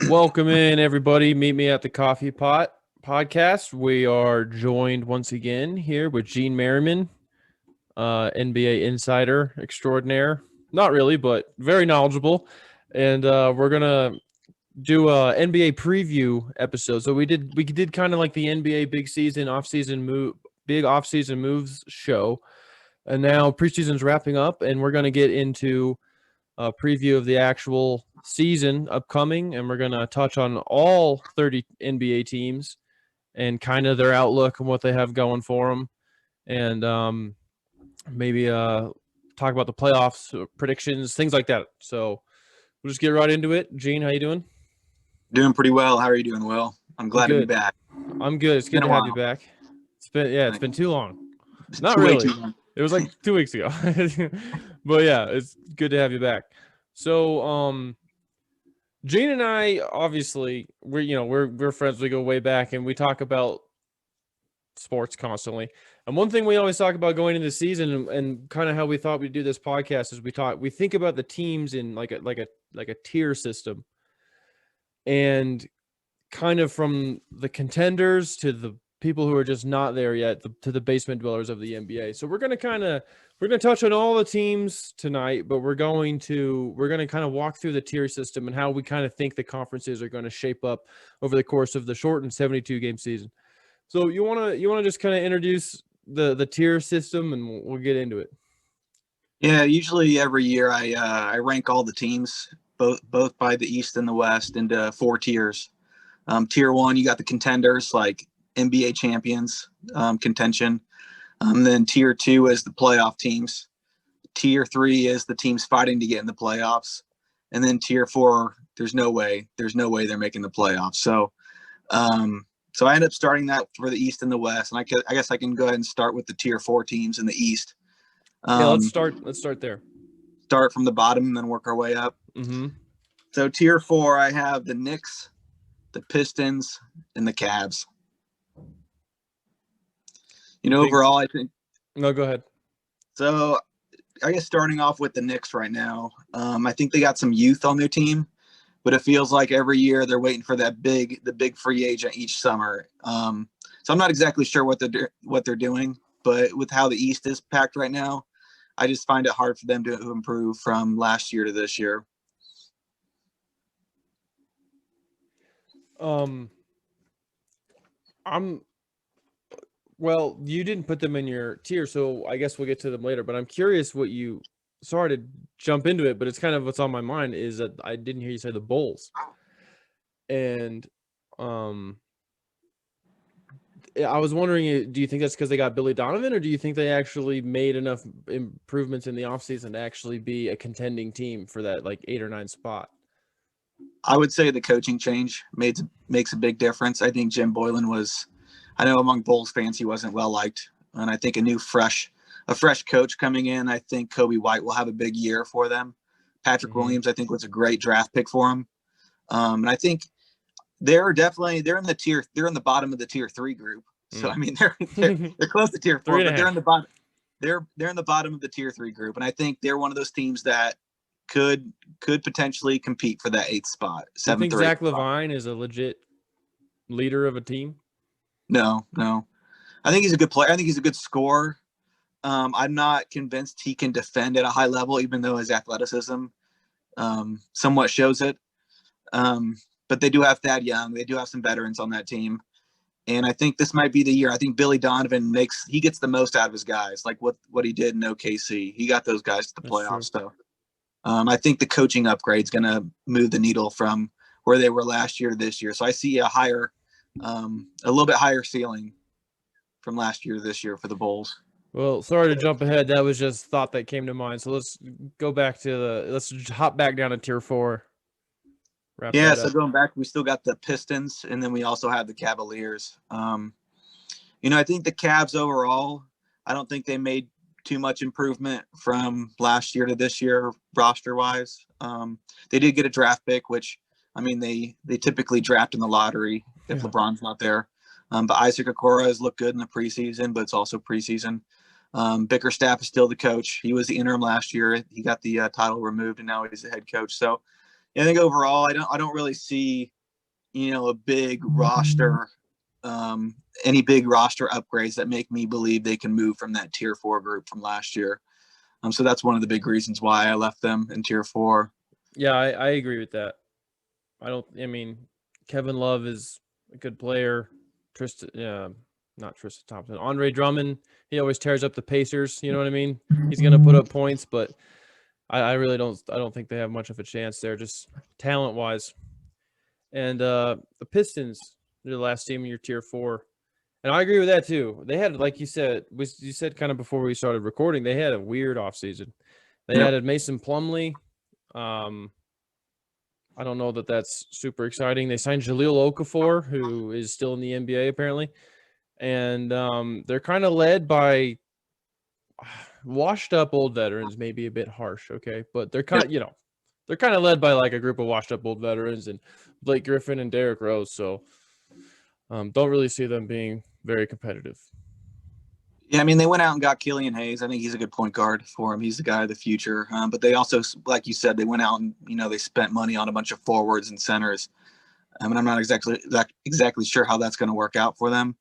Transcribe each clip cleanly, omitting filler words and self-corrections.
Welcome in, everybody. Meet me at the Coffee Pot podcast. We are joined once again here with Gene Merryman, NBA insider extraordinaire. Not really, but very knowledgeable. And we're gonna do a NBA preview episode. So we did kind of like the NBA big off season moves show, and now preseason's wrapping up, and we're gonna get into a preview of the actual season upcoming, and we're going to touch on all 30 NBA teams and kind of their outlook and what they have going for them, and maybe talk about the playoffs predictions, things like that. So we'll just get right into it. Gene, how you doing? Doing pretty well. How are you doing, Will? I'm I'm glad to be good. back. I'm good. It's It's been good a to have you while. back. It's been too long. Not Too way too really. long. It was like 2 weeks ago. But yeah, it's good to have you back. So Gene and I, obviously, we're friends. We go way back, and we talk about sports constantly. And one thing we always talk about going into the season, and kind of how we thought we'd do this podcast, is we think about the teams in like a tier system, and kind of from the contenders to the people who are just not there yet, to the basement dwellers of the NBA. So we're gonna touch on all the teams tonight, but we're gonna kind of walk through the tier system and how we kind of think the conferences are going to shape up over the course of the shortened 72 game season. So you wanna just kind of introduce the tier system, and we'll get into it. Yeah, usually every year I rank all the teams both by the East and the West into four tiers. Tier one, you got the contenders like NBA champions contention. Then tier two is the playoff teams. Tier three is the teams fighting to get in the playoffs, and then tier four, there's no way they're making the playoffs. So I ended up starting that for the East and the West, and I guess I can go ahead and start with the tier four teams in the East. Yeah, let's Um, start. Let's start there. start from the bottom and then work our way up. Mm-hmm. So tier four, I have the Knicks, the Pistons, and the Cavs. You think? Overall, I think No, go ahead. so. I guess starting off with the Knicks right now, I think they got some youth on their team, but it feels like every year they're waiting for the big free agent each summer. So I'm not exactly sure what they're doing, but with how the East is packed right now, I just find it hard for them to improve from last year to this year. Um, I'm Well, you didn't put them in your tier, so I guess we'll get to them later. But I'm curious what you. Sorry to jump into it, but it's kind of what's on my mind is that I didn't hear you say the Bulls, and um, I was wondering, do you think that's because they got Billy Donovan, or do you think they actually made enough improvements in the offseason to actually be a contending team for that like 8 or 9 spot? I would say the coaching change makes a big difference. I think Jim Boylan was, I know among Bulls fans he wasn't well liked, and I think a fresh coach coming in, I think Kobe White will have a big year for them. Patrick Mm-hmm. Williams, I think, was a great draft pick for him, and I think they're in the bottom of the tier three group. So I mean they're close to tier Three four, and a but they're in half. the bottom. They're in the bottom of the tier three group, and I think they're one of those teams that could potentially compete for that eighth spot, Do you think seventh or eighth Zach spot. Levine is a legit leader of a team? No, no. I think he's a good player. I think he's a good scorer. I'm not convinced he can defend at a high level, even though his athleticism somewhat shows it. But they do have Thad Young. They do have some veterans on that team. And I think this might be the year. I think Billy Donovan gets the most out of his guys, like what he did in OKC. He got those guys to the That's true. playoffs. So I think the coaching upgrade is going to move the needle from where they were last year to this year. So I see a little bit higher ceiling from last year to this year for the Bulls. Well, sorry to jump ahead. That was just thought that came to mind. So let's hop back down to tier four. Wrap Yeah, that so up. going back, we still got the Pistons, and then we also have the Cavaliers. I think the Cavs overall, I don't think they made too much improvement from last year to this year roster wise. They did get a draft pick, which I mean they typically draft in the lottery if Yeah. LeBron's not there. But Isaac Okoro has looked good in the preseason, but it's also preseason. Bickerstaff is still the coach. He was the interim last year. He got the title removed, and now he's the head coach. So I think overall, I don't really see, a big roster, any big roster upgrades that make me believe they can move from that tier 4 group from last year. So that's one of the big reasons why I left them in tier 4. Yeah, I agree with that. I mean, Kevin Love is a good player. Not Tristan Thompson. Andre Drummond, he always tears up the Pacers. You know what I mean? He's going to put up points, but I really don't think they have much of a chance there, just talent wise. And the Pistons, they're the last team in your tier 4. And I agree with that too. They had, like you said, kind of before we started recording, they had a weird offseason. They Yep. added Mason Plumlee. I don't know that that's super exciting. They signed Jahlil Okafor, who is still in the NBA apparently, and they're kind of led by washed up old veterans. Maybe a bit harsh, okay, but they're kind of they're kind of led by like a group of washed up old veterans and Blake Griffin and Derrick Rose. So don't really see them being very competitive. Yeah, I mean, they went out and got Killian Hayes. I think he's a good point guard for him. He's the guy of the future. But they also, like you said, they went out and they spent money on a bunch of forwards and centers. And I'm not exactly sure how that's going to work out for them.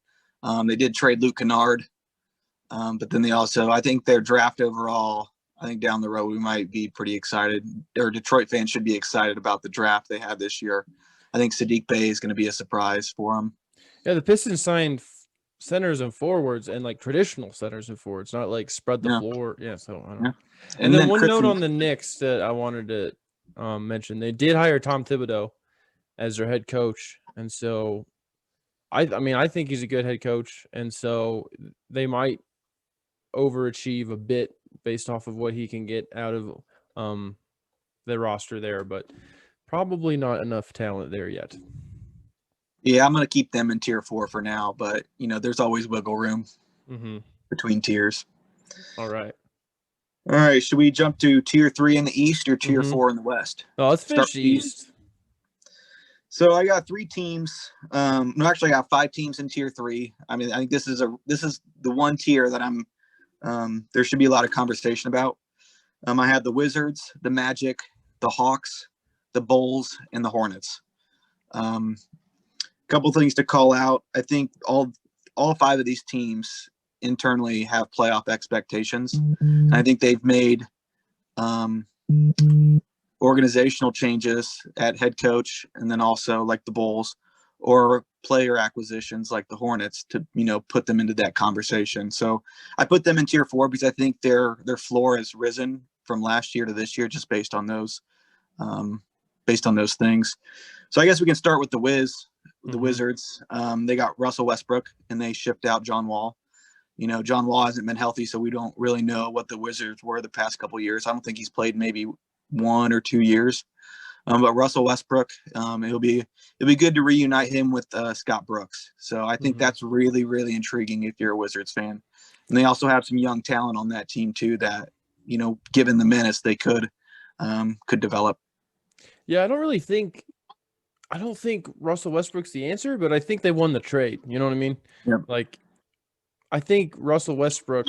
They did trade Luke Kennard, but then they also, I think their draft overall, I think down the road we might be pretty excited, or Detroit fans should be excited about the draft they had this year. I think Sadiq Bey is going to be a surprise for them. Yeah, the Pistons signed centers and forwards, and like traditional centers and forwards, not like spread the floor. Yeah, so I don't know. And then one note on the Knicks that I wanted to mention: they did hire Tom Thibodeau as their head coach, and so I mean I think he's a good head coach, and so they might overachieve a bit based off of what he can get out of the roster there, but probably not enough talent there yet. Yeah, I'm going to keep them in tier 4 for now, but there's always wiggle room between tiers. All right. Should we jump to tier 3 in the East or tier 4 in the West? Oh, let's finish the East. So I got 3 teams. No, actually, I got 5 teams in tier 3. I mean, I think this is the one tier that there should be a lot of conversation about. I had the Wizards, the Magic, the Hawks, the Bulls, and the Hornets. Couple things to call out. I think all 5 of these teams internally have playoff expectations. And I think they've made organizational changes at head coach, and then also like the Bulls, or player acquisitions like the Hornets to put them into that conversation. So I put them in tier 4 because I think their floor has risen from last year to this year just based on those things. So I guess we can start with the Wizards. They got Russell Westbrook and they shipped out John Wall. John Wall hasn't been healthy, so we don't really know what the Wizards were the past couple of years. I don't think he's played maybe 1 or 2 years. But Russell Westbrook, it'll be good to reunite him with Scott Brooks. So I think that's really, really intriguing if you're a Wizards fan. And they also have some young talent on that team too that, given the minutes, they could develop. Yeah, I don't think Russell Westbrook's the answer, but I think they won the trade. You know what I mean? Yep. Like, I think Russell Westbrook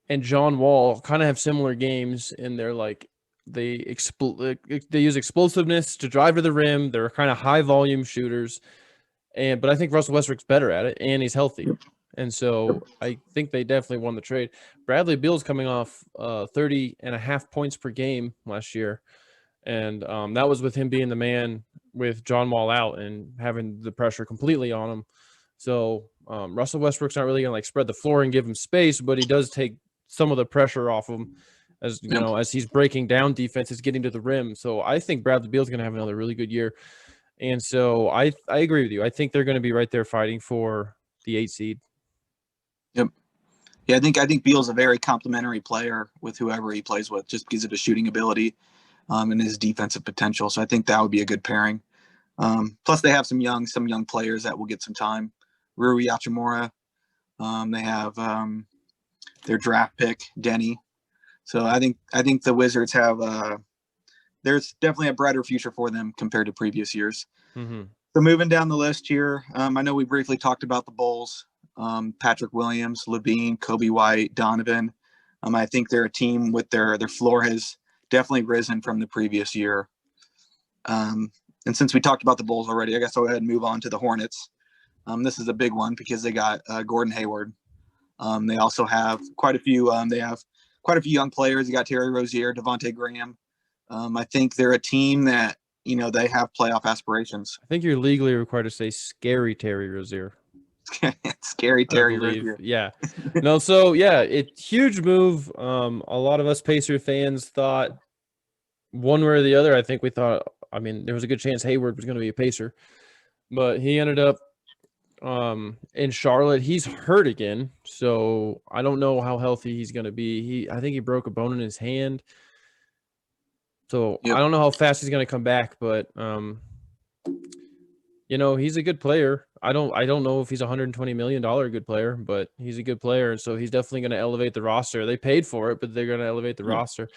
and John Wall kind of have similar games in their like they use explosiveness to drive to the rim. They're kind of high volume shooters, but I think Russell Westbrook's better at it, and he's healthy. Yep. And so I think they definitely won the trade. Bradley Beal's coming off 30.5 points per game last year. And that was with him being the man with John Wall out and having the pressure completely on him. So Russell Westbrook's not really going to like spread the floor and give him space, but he does take some of the pressure off him as as he's breaking down defenses, getting to the rim. So I think Bradley Beal's going to have another really good year. And so I agree with you. I think they're going to be right there fighting for the 8 seed. Yep. Yeah, I think Beal's a very complimentary player with whoever he plays with, just because of his shooting ability and his defensive potential. So I think that would be a good pairing. Plus, they have some young players that will get some time. Rui Hachimura. They have their draft pick, Denny. So I think the Wizards have there's definitely a brighter future for them compared to previous years. So moving down the list here, I know we briefly talked about the Bulls. Patrick Williams, Levine, Kobe White, Donovan. I think they're a team with their floor has definitely risen from the previous year. And since we talked about the Bulls already, I guess I'll go ahead and move on to the Hornets. This is a big one because they got Gordon Hayward. They also have quite a few. They have quite a few young players. You got Terry Rozier, Devontae Graham. I think they're a team that they have playoff aspirations. I think you're legally required to say scary Terry Rozier. Scary Terry Rozier. Yeah. No, so yeah, it's huge move. A lot of us Pacer fans thought one way or the other. I think we thought, I mean, there was a good chance Hayward was going to be a Pacer, but he ended up in Charlotte. He's hurt again, so I don't know how healthy he's going to be. I think he broke a bone in his hand. So Yep. I don't know how fast he's going to come back, but he's a good player. I don't know if he's $120 million good player, but he's a good player. So he's definitely going to elevate the roster. They paid for it, but they're going to elevate the roster.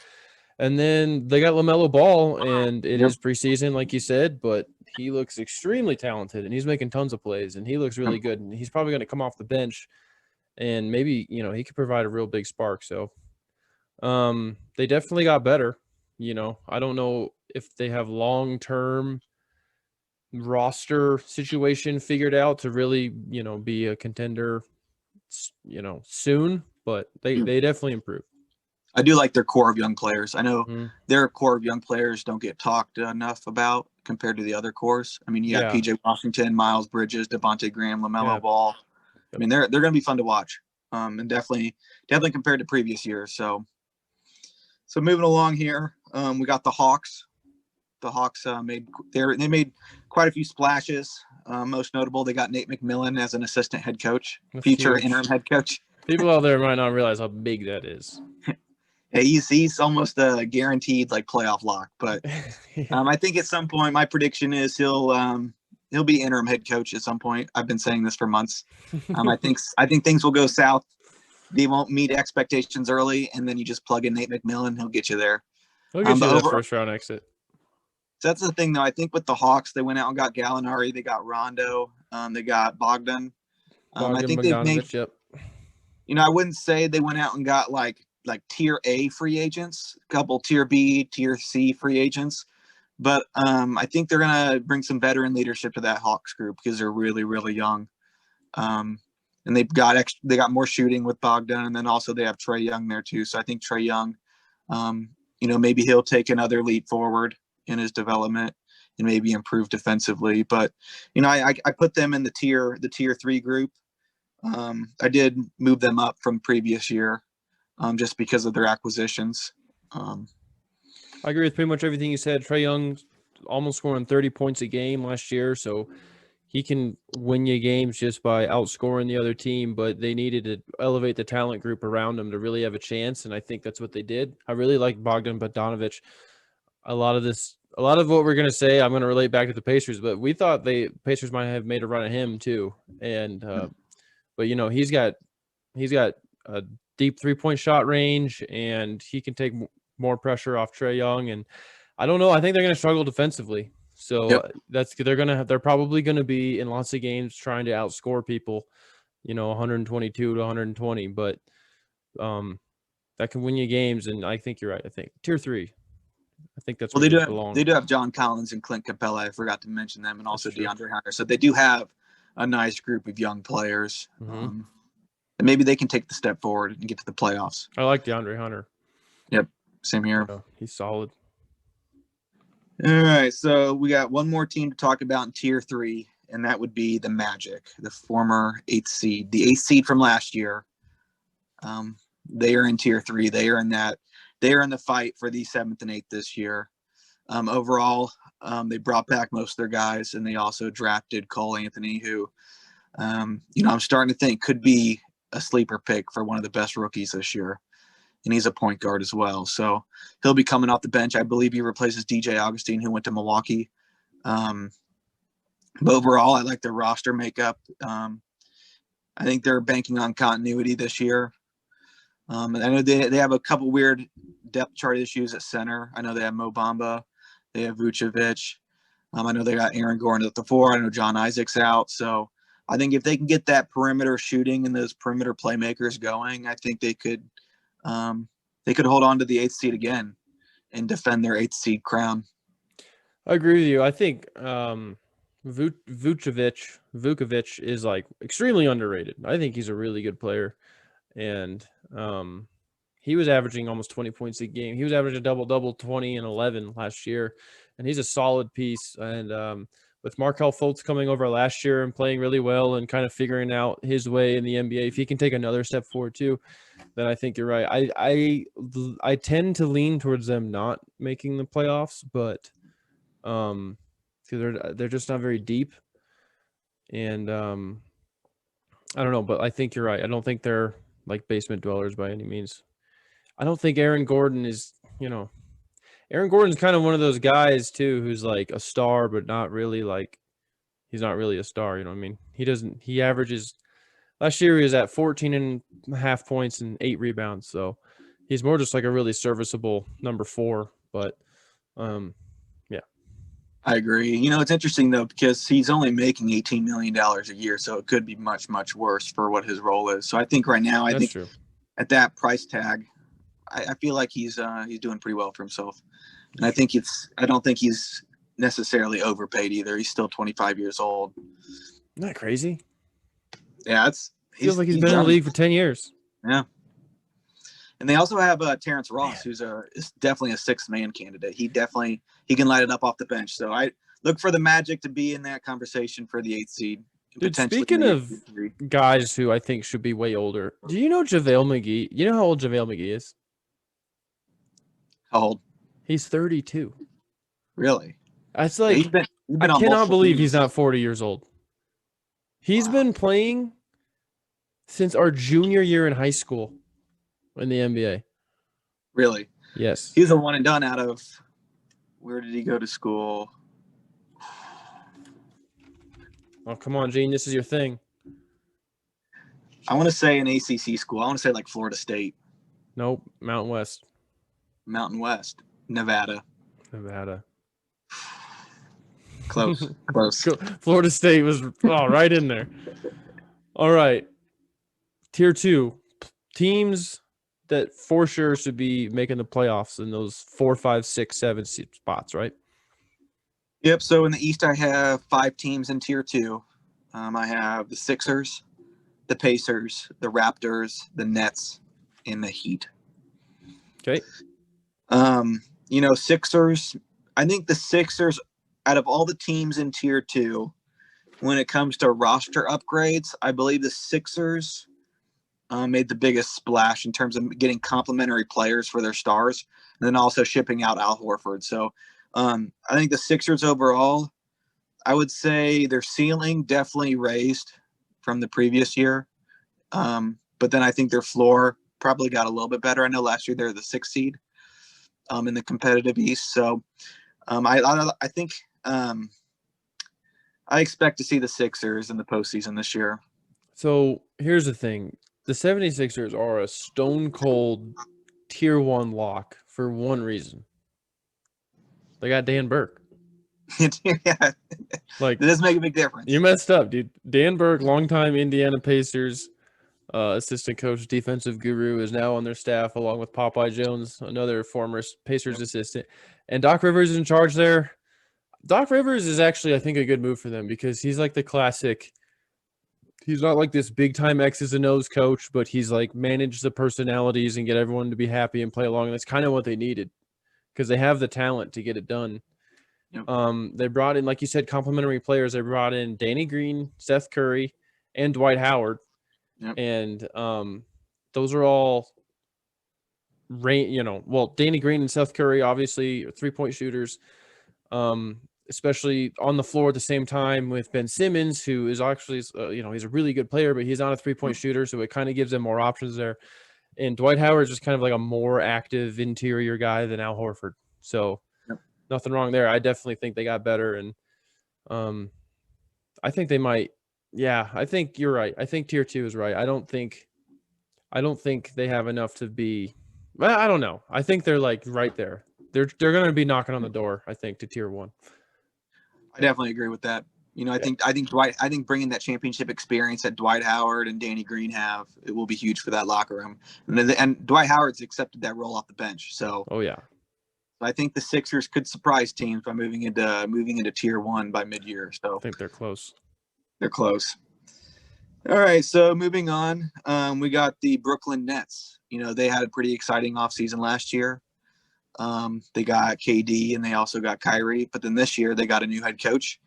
And then they got LaMelo Ball, and it is preseason, like you said, but he looks extremely talented, and he's making tons of plays, and he looks really good. And he's probably going to come off the bench, and maybe, he could provide a real big spark. So they definitely got better. I don't know if they have long-term roster situation figured out to really, be a contender, soon, but they definitely improved. I do like their core of young players. I know their core of young players don't get talked enough about compared to the other cores. I mean, you got PJ Washington, Miles Bridges, Devontae Graham, LaMelo Ball. I mean, they're going to be fun to watch, and definitely compared to previous years. So moving along here, we got the Hawks. The Hawks made quite a few splashes. Most notable, they got Nate McMillan as an assistant head coach, future interim head coach. People out there might not realize how big that is. Yeah, he's almost a guaranteed playoff lock. But I think at some point, my prediction is he'll be interim head coach at some point. I've been saying this for months. I think things will go south. They won't meet expectations early, and then you just plug in Nate McMillan, he'll get you there. He'll get you that first round exit. So that's the thing, though. I think with the Hawks, they went out and got Gallinari, they got Rondo, they got Bogdan. I think they've made. Yep. I wouldn't say they went out and got like tier A free agents, a couple tier B, tier C free agents, but I think they're gonna bring some veteran leadership to that Hawks group because they're really, really young, and they got more shooting with Bogdan, and then also they have Trae Young there too. So I think Trae Young, maybe he'll take another leap forward in his development and maybe improve defensively. But I put them in the tier 3 group. I did move them up from previous year, just because of their acquisitions. I agree with pretty much everything you said. Trae Young almost scoring 30 points a game last year, so he can win you games just by outscoring the other team, but they needed to elevate the talent group around him to really have a chance, and I think that's what they did. I really like Bogdan Bogdanović. A lot of what we're going to say, I'm going to relate back to the Pacers, but we thought Pacers might have made a run at him too. And, but he's got a deep 3-point shot range, and he can take more pressure off Trae Young. And I don't know, I think they're going to struggle defensively. So they're probably going to be in lots of games trying to outscore people, 122 to 120, but that can win you games. And I think you're right. I think tier 3. I think that's where they belong. They do have John Collins and Clint Capella. I forgot to mention them, and also DeAndre Hunter. So they do have a nice group of young players, and maybe they can take the step forward and get to the playoffs. I like DeAndre Hunter. Yep, same here. He's solid. All right, so we got one more team to talk about in tier 3, and that would be the Magic, the former 8th seed, the 8th seed from last year. They are in tier 3. They are in the fight for the 7th and 8th this year. Overall, they brought back most of their guys, and they also drafted Cole Anthony, who, I'm starting to think could be a sleeper pick for one of the best rookies this year. And he's a point guard as well. So he'll be coming off the bench. I believe he replaces DJ Augustine, who went to Milwaukee. But overall, I like their roster makeup. I think they're banking on continuity this year. And I know they have a couple weird depth chart issues at center. I know they have Mo Bamba. They have Vucevic. I know they got Aaron Gordon at the 4. I know John Isaac's out. So I think if they can get that perimeter shooting and those perimeter playmakers going, I think they could hold on to the 8th seed again and defend their 8th seed crown. I agree with you. I think Vukovic is like extremely underrated. I think he's a really good player, and um, he was averaging almost 20 points a game. He was averaging a double, 20 and 11 last year, and he's a solid piece. And with Markel Fultz coming over last year and playing really well and kind of figuring out his way in the NBA, if he can take another step forward too, then I think you're right. I tend to lean towards them not making the playoffs, but because they're just not very deep, and I don't know, but I think you're right. I don't think they're like basement dwellers by any means. I don't think Aaron Gordon is, Aaron Gordon's kind of one of those guys too who's like a star, but not really like he's not really a star. You know what I mean? He averages last year he was at 14 and a half points and 8 rebounds. So he's more just like a really serviceable number 4. But yeah, I agree. It's interesting though because he's only making $18 million a year, so it could be much, much worse for what his role is. So I think right now, that's true. at that price tag, I feel like he's doing pretty well for himself, and I don't think he's necessarily overpaid either. He's still 25 years old. Isn't that crazy? Yeah, Feels like he's been in the league for 10 years. Yeah. And they also have Terrence Ross, who's is definitely a sixth man candidate. He can light it up off the bench. So I look for the Magic to be in that conversation for the 8th seed. Dude, speaking of guys who I think should be way older, do you know JaVale McGee? You know how old JaVale McGee is? How old? He's 32. Really? That's like he's been I cannot believe teams. He's not 40 years old. He's been playing since our junior year in high school in the NBA. Really? Yes. He's a one and done out of where did he go to school? Oh, come on, Gene. This is your thing. I want to say an ACC school. I want to say like Florida State. Nope. Mountain West. Mountain West. Nevada. Close. Florida State was right in there. All right. Tier 2. Teams that for sure should be making the playoffs in those 4, 5, 6, 7 spots, right? Yep. So in the East, I have 5 teams in Tier 2. I have the Sixers, the Pacers, the Raptors, the Nets, and the Heat. Okay. Sixers. I think the Sixers, out of all the teams in Tier 2, when it comes to roster upgrades, I believe the Sixers made the biggest splash in terms of getting complementary players for their stars, and then also shipping out Al Horford. So I think the Sixers overall, I would say their ceiling definitely raised from the previous year. But then I think their floor probably got a little bit better. I know last year they were the 6th seed in the competitive East. So I think I expect to see the Sixers in the postseason this year. So here's the thing. The 76ers are a stone cold Tier 1 lock for one reason. They got Dan Burke. Yeah. Like, it does make a big difference. You messed up, dude. Dan Burke, longtime Indiana Pacers assistant coach, defensive guru, is now on their staff along with Popeye Jones, another former Pacers assistant. And Doc Rivers is in charge there. Doc Rivers is actually, I think, a good move for them because he's like the classic. He's not like this big-time X's and O's coach, but he's like managed the personalities and get everyone to be happy and play along. And that's kind of what they needed because they have the talent to get it done. Yep. They brought in, like you said, complementary players. They brought in Danny Green, Seth Curry, and Dwight Howard. Yep. And those are all, Danny Green and Seth Curry, obviously, are three-point shooters. Especially on the floor at the same time with Ben Simmons, who is actually, he's a really good player, but he's not a three-point shooter, so it kind of gives them more options there. And Dwight Howard is just kind of like a more active interior guy than Al Horford. So nothing wrong there. I definitely think they got better, and I think they might. Yeah, I think you're right. I think Tier 2 is right. I don't think they have enough to be. Well, I don't know. I think they're like right there. They're going to be knocking on the door, I think, to Tier 1. I definitely agree with that. I think bringing that championship experience that Dwight Howard and Danny Green have, it will be huge for that locker room. And Dwight Howard's accepted that role off the bench. So, oh yeah, I think the Sixers could surprise teams by moving into tier 1 by mid-year. So I think they're close. they're close. All right, so moving on, we got the Brooklyn Nets. They had a pretty exciting offseason last year. They got KD and they also got Kyrie, but then this year they got a new head coach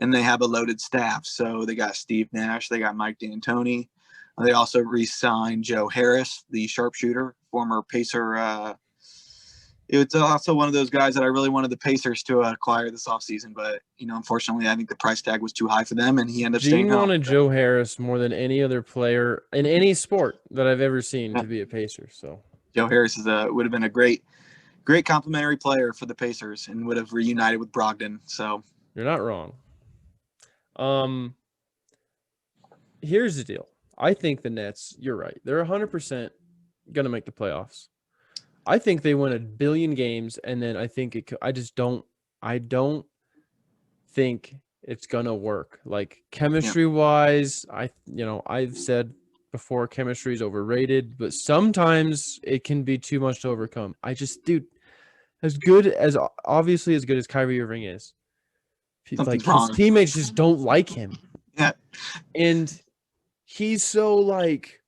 and they have a loaded staff. So they got Steve Nash, they got Mike D'Antoni. They also re-signed Joe Harris, the sharpshooter, former Pacer. It's also one of those guys that I really wanted the Pacers to acquire this offseason, but unfortunately, I think the price tag was too high for them, and he ended up staying home. wanted Joe Harris more than any other player in any sport that I've ever seen to be a Pacer. So Joe Harris would have been a great complimentary player for the Pacers and would have reunited with Brogdon. So you're not wrong. Here's the deal. I think the Nets, you're right. They're 100% going to make the playoffs. I think they win 1 billion games, and then I think I don't think it's going to work. Like chemistry-wise, I've said before chemistry is overrated, but sometimes it can be too much to overcome. As good as Kyrie Irving is, like his teammates just don't like him. Yeah. And he's so like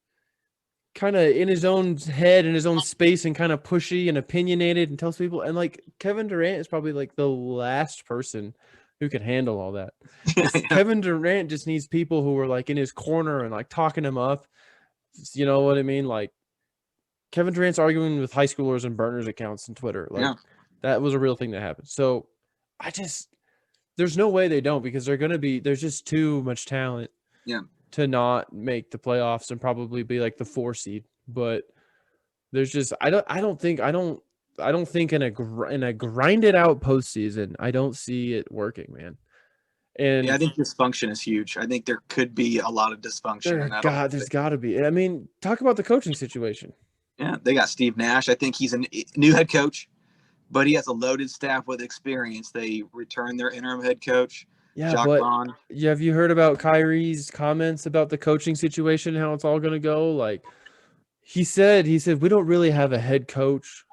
kind of in his own head, in his own space, and kind of pushy and opinionated and tells people. And like Kevin Durant is probably like the last person who can handle all that. Kevin Durant just needs people who are like in his corner and like talking him up. You know what I mean? Like Kevin Durant's arguing with high schoolers and burners accounts on Twitter. Like that was a real thing that happened. So there's no way they don't, because there's just too much talent to not make the playoffs and probably be like the 4 seed. But there's just I don't think in a grinded out postseason, I don't see it working, man. And I think dysfunction is huge. I think there could be a lot of dysfunction. There's got to be. I mean, talk about the coaching situation. Yeah, they got Steve Nash. I think he's a new head coach, but he has a loaded staff with experience. They returned their interim head coach. Yeah, have you heard about Kyrie's comments about the coaching situation, how it's all going to go? Like he said, we don't really have a head coach.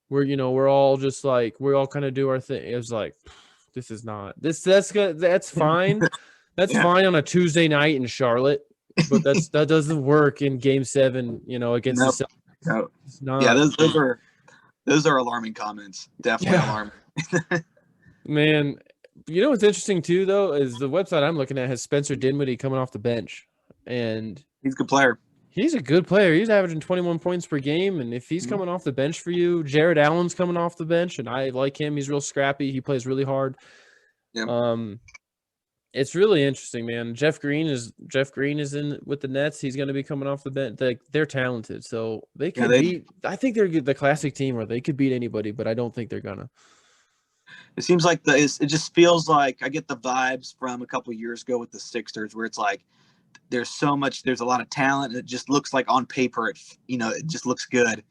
We're all just like, we all kind of do our thing. It was like, this is not this. That's good. That's fine. That's fine on a Tuesday night in Charlotte, but that doesn't work in Game 7. Against the Celtics. No. It's not. Yeah, those are alarming comments. Definitely alarming. Man, what's interesting too, though, is the website I'm looking at has Spencer Dinwiddie coming off the bench, and he's a good player. He's a good player. He's averaging 21 points per game, and if he's coming off the bench for you, Jared Allen's coming off the bench, and I like him. He's real scrappy. He plays really hard. Yeah. It's really interesting, man. Jeff Green is in with the Nets. He's going to be coming off the bench. They're talented, so they could beat. I think they're the classic team where they could beat anybody, but I don't think they're gonna. It seems like it just feels like I get the vibes from a couple of years ago with the Sixers, where it's like there's a lot of talent. It just looks like on paper, it just looks good,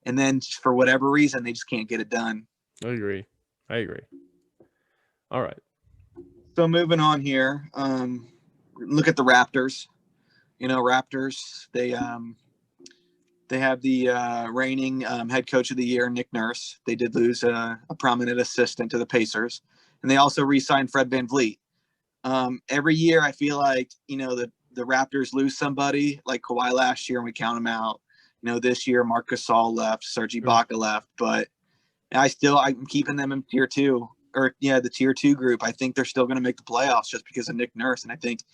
and then for whatever reason, they just can't get it done. I agree. All right. So moving on here, look at the Raptors. Raptors, they have the reigning head coach of the year, Nick Nurse. They did lose a prominent assistant to the Pacers, and they also re-signed Fred VanVleet. Every year, I feel like the Raptors lose somebody, like Kawhi last year, and we count them out. This year Marc Gasol left, Serge Ibaka left, but I'm keeping them in tier 2. The tier 2 group. I think they're still going to make the playoffs just because of Nick Nurse. And I think,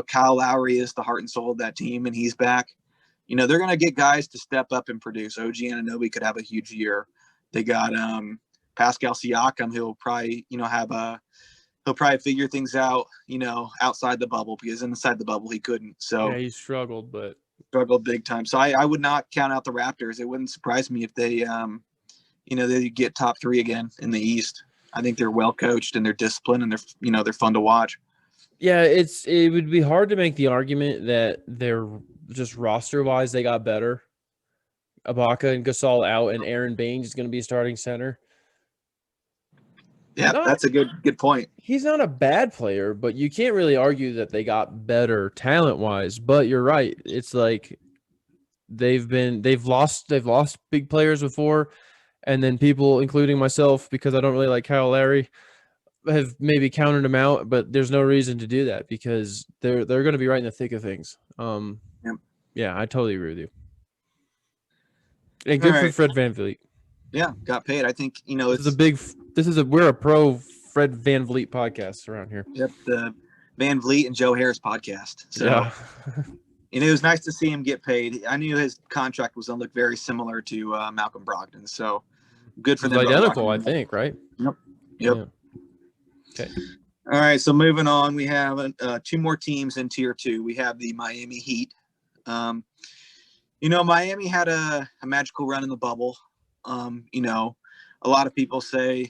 Kyle Lowry is the heart and soul of that team, and he's back. They're going to get guys to step up and produce. OG Anunoby could have a huge year. They got Pascal Siakam, who'll probably, he'll probably figure things out, outside the bubble, because inside the bubble he couldn't. So yeah, he struggled big time. So I would not count out the Raptors. It wouldn't surprise me if they, they get top 3 again in the East. I think they're well coached and they're disciplined and they're fun to watch. Yeah, it would be hard to make the argument that they're just roster wise they got better. Ibaka and Gasol out, and Aaron Baines is going to be starting center. Yeah, that's a good point. He's not a bad player, but you can't really argue that they got better talent wise. But you're right. It's like they've lost big players before. And then people, including myself, because I don't really like Kyle Lowry, have maybe counted him out, but there's no reason to do that because they're going to be right in the thick of things. Yep. Yeah, I totally agree with you. And All good for right. Fred VanVleet. Yeah, got paid. I think We're a pro Fred VanVleet podcast around here. yep, the Van Vliet and Joe Harris podcast. So Yeah. it was nice to see him get paid. I knew his contract was going to look very similar to Malcolm Brogdon. So good for It was them both. identical, I think, right? Yep. Yeah. Okay. All right, so moving on, we have two more teams in Tier 2. We have the Miami Heat. Miami had a magical run in the bubble. A lot of people say,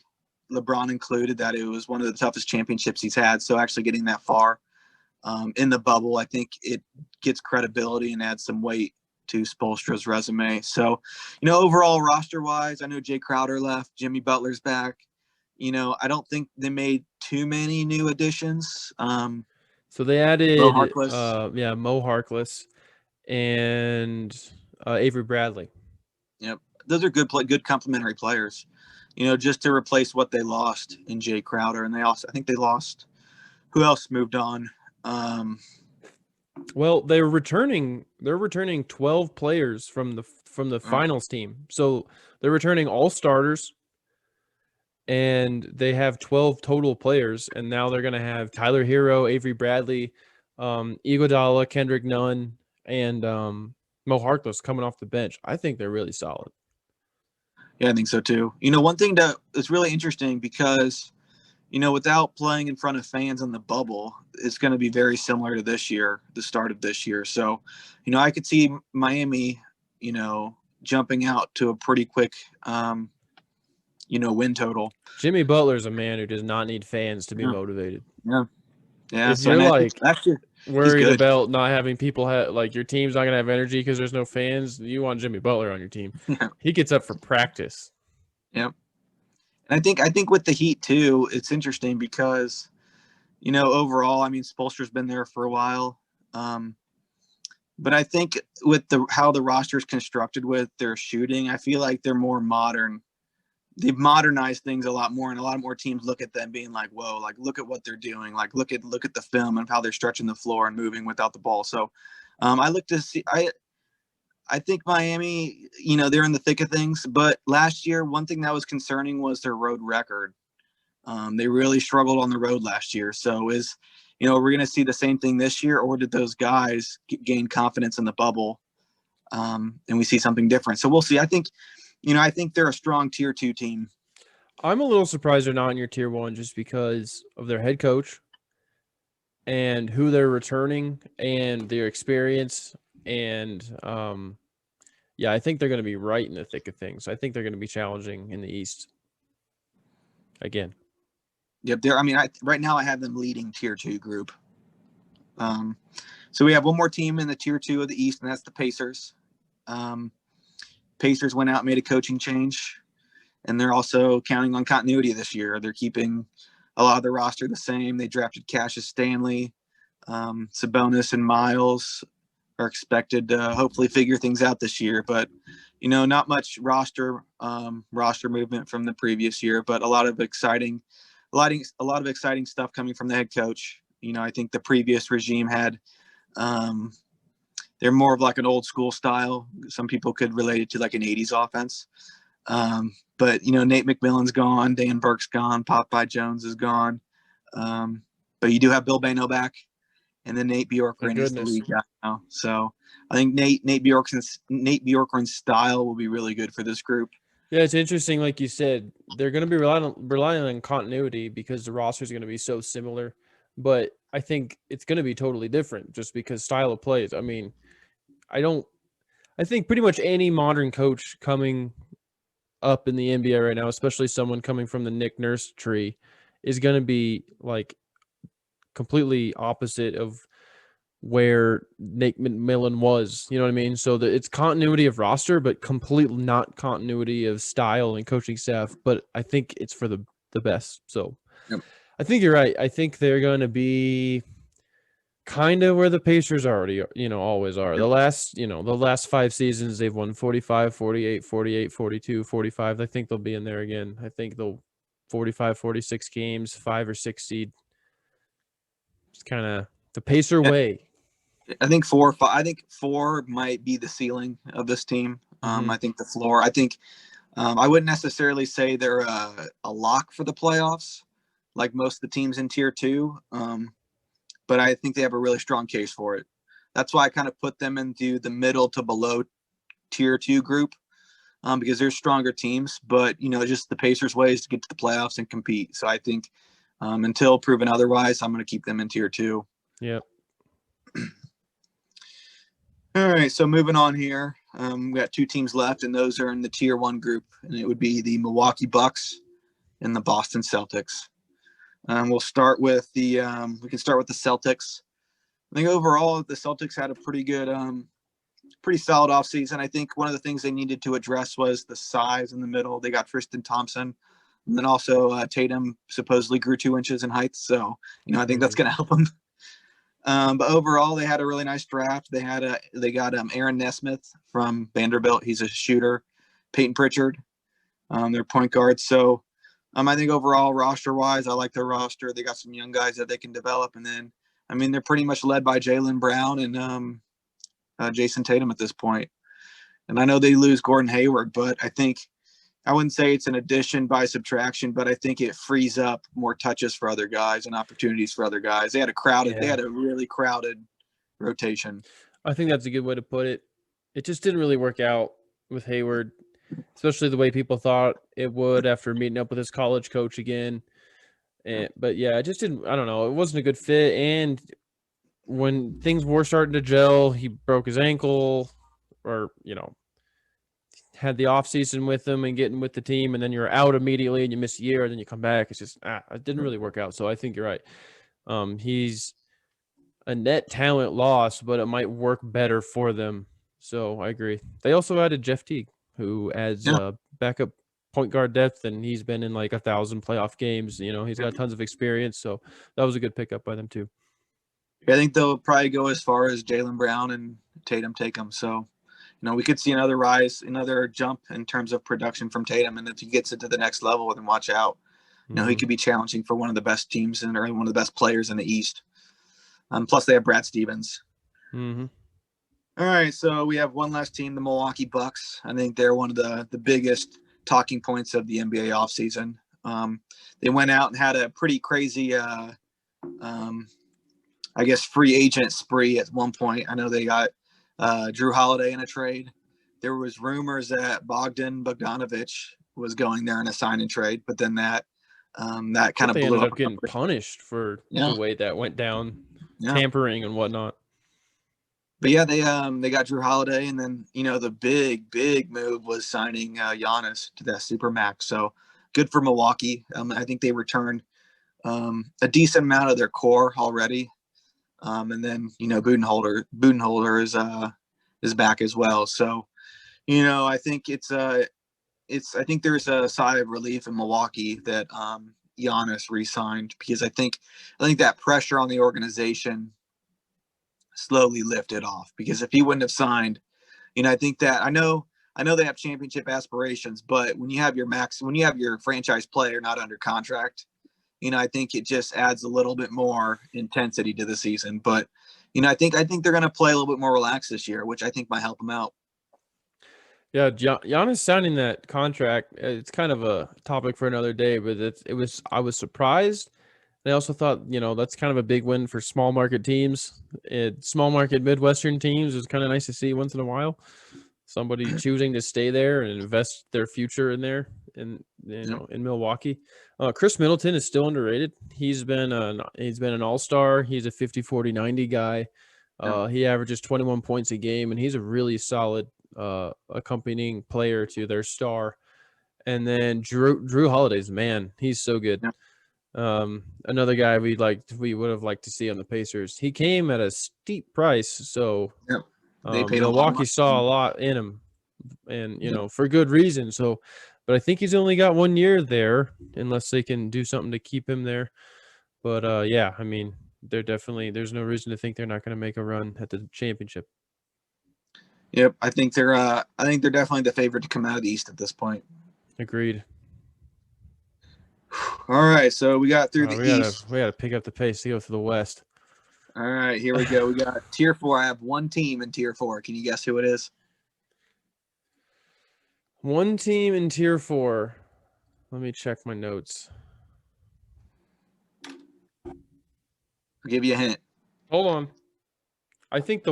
LeBron included, that it was one of the toughest championships he's had. So actually getting that far in the bubble, I think it gets credibility and adds some weight to Spoelstra's resume. So, overall roster-wise, I know Jay Crowder left, Jimmy Butler's back. I don't think they made too many new additions. So they added Mo Harkless. Mo Harkless and Avery Bradley. Yep. Those are good complementary players, just to replace what they lost in Jay Crowder. And I think they lost, who else moved on? Well, they're returning 12 players from the finals team. So they're returning all starters, and they have 12 total players, and now they're going to have Tyler Hero, Avery Bradley, Iguodala, Kendrick Nunn, and Mo Harkless coming off the bench. I think they're really solid. Yeah, I think so too. One thing that is really interesting because, without playing in front of fans in the bubble, it's going to be very similar to this year, the start of this year. So, I could see Miami, jumping out to a pretty quick, win total. Jimmy Butler's a man who does not need fans to be motivated. Yeah. Yeah. If you're actually worried about not having people your team's not going to have energy because there's no fans, you want Jimmy Butler on your team. Yeah. He gets up for practice. Yep. And I think with the Heat too, it's interesting because, overall, I mean, Spoelstra's been there for a while. But I think with how the roster is constructed with their shooting, I feel like they're more modern. They've modernized things a lot more, and a lot more teams look at them being like, whoa, like, look at what they're doing. Like, look at the film and how they're stretching the floor and moving without the ball. So I think Miami, they're in the thick of things. But last year, one thing that was concerning was their road record. They really struggled on the road last year. So we're going to see the same thing this year, or did those guys gain confidence in the bubble and we see something different? So we'll see. I think they're a strong Tier 2 team. I'm a little surprised they're not in your Tier 1 just because of their head coach and who they're returning and their experience. And I think they're going to be right in the thick of things. I think they're going to be challenging in the East again. Yep. Right now I have them leading Tier 2 group. So we have one more team in the Tier 2 of the East, and that's the Pacers. Pacers went out and made a coaching change, and they're also counting on continuity this year. They're keeping a lot of the roster the same. They drafted Cassius Stanley, Sabonis, and Miles are expected to hopefully figure things out this year. But, not much roster movement from the previous year, but a lot of exciting stuff coming from the head coach. I think the previous regime had they're more of like an old school style. Some people could relate it to like an 80s offense. But, Nate McMillan's gone. Dan Burke's gone. Popeye Jones is gone. But you do have Bill Bano back. And then Nate Bjorkgren is the lead guy now. So I think Nate Bjorkgren's style will be really good for this group. Yeah, it's interesting. Like you said, they're going to be relying on continuity because the roster is going to be so similar. But I think it's going to be totally different just because style of plays. I mean, I think pretty much any modern coach coming up in the NBA right now, especially someone coming from the Nick Nurse tree, is going to be like completely opposite of where Nate McMillan was. You know what I mean? So it's continuity of roster, but completely not continuity of style and coaching staff. But I think it's for the best. So yep. I think you're right. I think they're going to be kind of where the Pacers already, always are. The last 5 seasons, they've won 45, 48, 48, 42, 45. I think they'll be in there again. I think they'll 45, 46 games, 5 or 6 seed. It's kind of the Pacer Yeah, way. I think 4 or 5. I think 4 might be the ceiling of this team. Mm-hmm. I think the floor. I think I wouldn't necessarily say they're a lock for the playoffs, like most of the teams in Tier 2. But I think they have a really strong case for it. That's why I kind of put them into the middle to below Tier 2 group, because they're stronger teams. But just the Pacers' way is to get to the playoffs and compete. So I think until proven otherwise, I'm going to keep them in Tier 2. Yep. All right, so moving on here, we got 2 teams left, and those are in the Tier 1 group, and it would be the Milwaukee Bucks and the Boston Celtics. We'll start with we can start with the Celtics. I think overall the Celtics had a pretty good, pretty solid offseason. I think one of the things they needed to address was the size in the middle. They got Tristan Thompson, and then also Tatum supposedly grew 2 inches in height, so I think that's going to help them. But overall, they had a really nice draft. They got Aaron Nesmith from Vanderbilt. He's a shooter. Peyton Pritchard, their point guard. So I think overall, roster-wise, I like their roster. They got some young guys that they can develop. And then, they're pretty much led by Jaylen Brown and Jason Tatum at this point. And I know they lose Gordon Hayward, but I wouldn't say it's an addition by subtraction, but I think it frees up more touches for other guys and opportunities for other guys. They had a really crowded rotation. I think that's a good way to put it. It just didn't really work out with Hayward, especially the way people thought it would after meeting up with his college coach again. But yeah, it just didn't. I don't know. It wasn't a good fit. And when things were starting to gel, he broke his ankle, or had the off season with him and getting with the team, and then you're out immediately and you miss a year, and then you come back. It's just it didn't really work out. So I think you're right. He's a net talent loss, but it might work better for them. So I agree. They also added Jeff Teague, who adds backup point guard depth, and he's been in like 1,000 playoff games. He's got tons of experience. So that was a good pickup by them too. I think they'll probably go as far as Jaylen Brown and Tatum take them. So, we could see another rise, another jump in terms of production from Tatum. And if he gets it to the next level, then watch out. He could be challenging for one of the best teams or one of the best players in the East. Plus, they have Brad Stevens. Mm-hmm. All right, so we have one last team, the Milwaukee Bucks. I think they're one of the biggest talking points of the NBA offseason. They went out and had a pretty crazy, free agent spree at one point. I know they got Drew Holiday in a trade. There was rumors that Bogdanovich was going there in a sign and trade, but then that kind of they blew ended up. up getting punished for the way that went down, tampering and whatnot. But yeah, they got Drew Holiday, and then the big move was signing Giannis to that supermax. So good for Milwaukee. I think they returned a decent amount of their core already, and then Budenholzer is back as well. So I think I think there's a sigh of relief in Milwaukee that Giannis re-signed, because I think that pressure on the organization slowly lifted off, because if he wouldn't have signed, I think that I know they have championship aspirations, but when you have your franchise player not under contract, I think it just adds a little bit more intensity to the season. But I think they're going to play a little bit more relaxed this year, which I think might help them out. Yeah, Giannis signing that contract, it's kind of a topic for another day, but I was surprised. I also thought, that's kind of a big win for small market teams. Small market Midwestern teams is kind of nice to see once in a while. Somebody choosing to stay there and invest their future in there, in Milwaukee. Chris Middleton is still underrated. He's been an all-star. He's a 50, 40, 90 guy. He averages 21 points a game, and he's a really solid accompanying player to their star. And then Drew Holiday's, man, he's so good. Another guy we would have liked to see on the Pacers. He came at a steep price, so they paid Milwaukee saw a lot in him, and for good reason. So, but I think he's only got 1 year there, unless they can do something to keep him there. But there's no reason to think they're not going to make a run at the championship. Yep, I think they're definitely the favorite to come out of the East at this point. Agreed. All right, so we got through the East. We gotta pick up the pace to go to the West. All right, here we go. We got Tier 4. I have one team in Tier 4. Can you guess who it is? One team in Tier 4. Let me check my notes. I'll give you a hint. Hold on. I think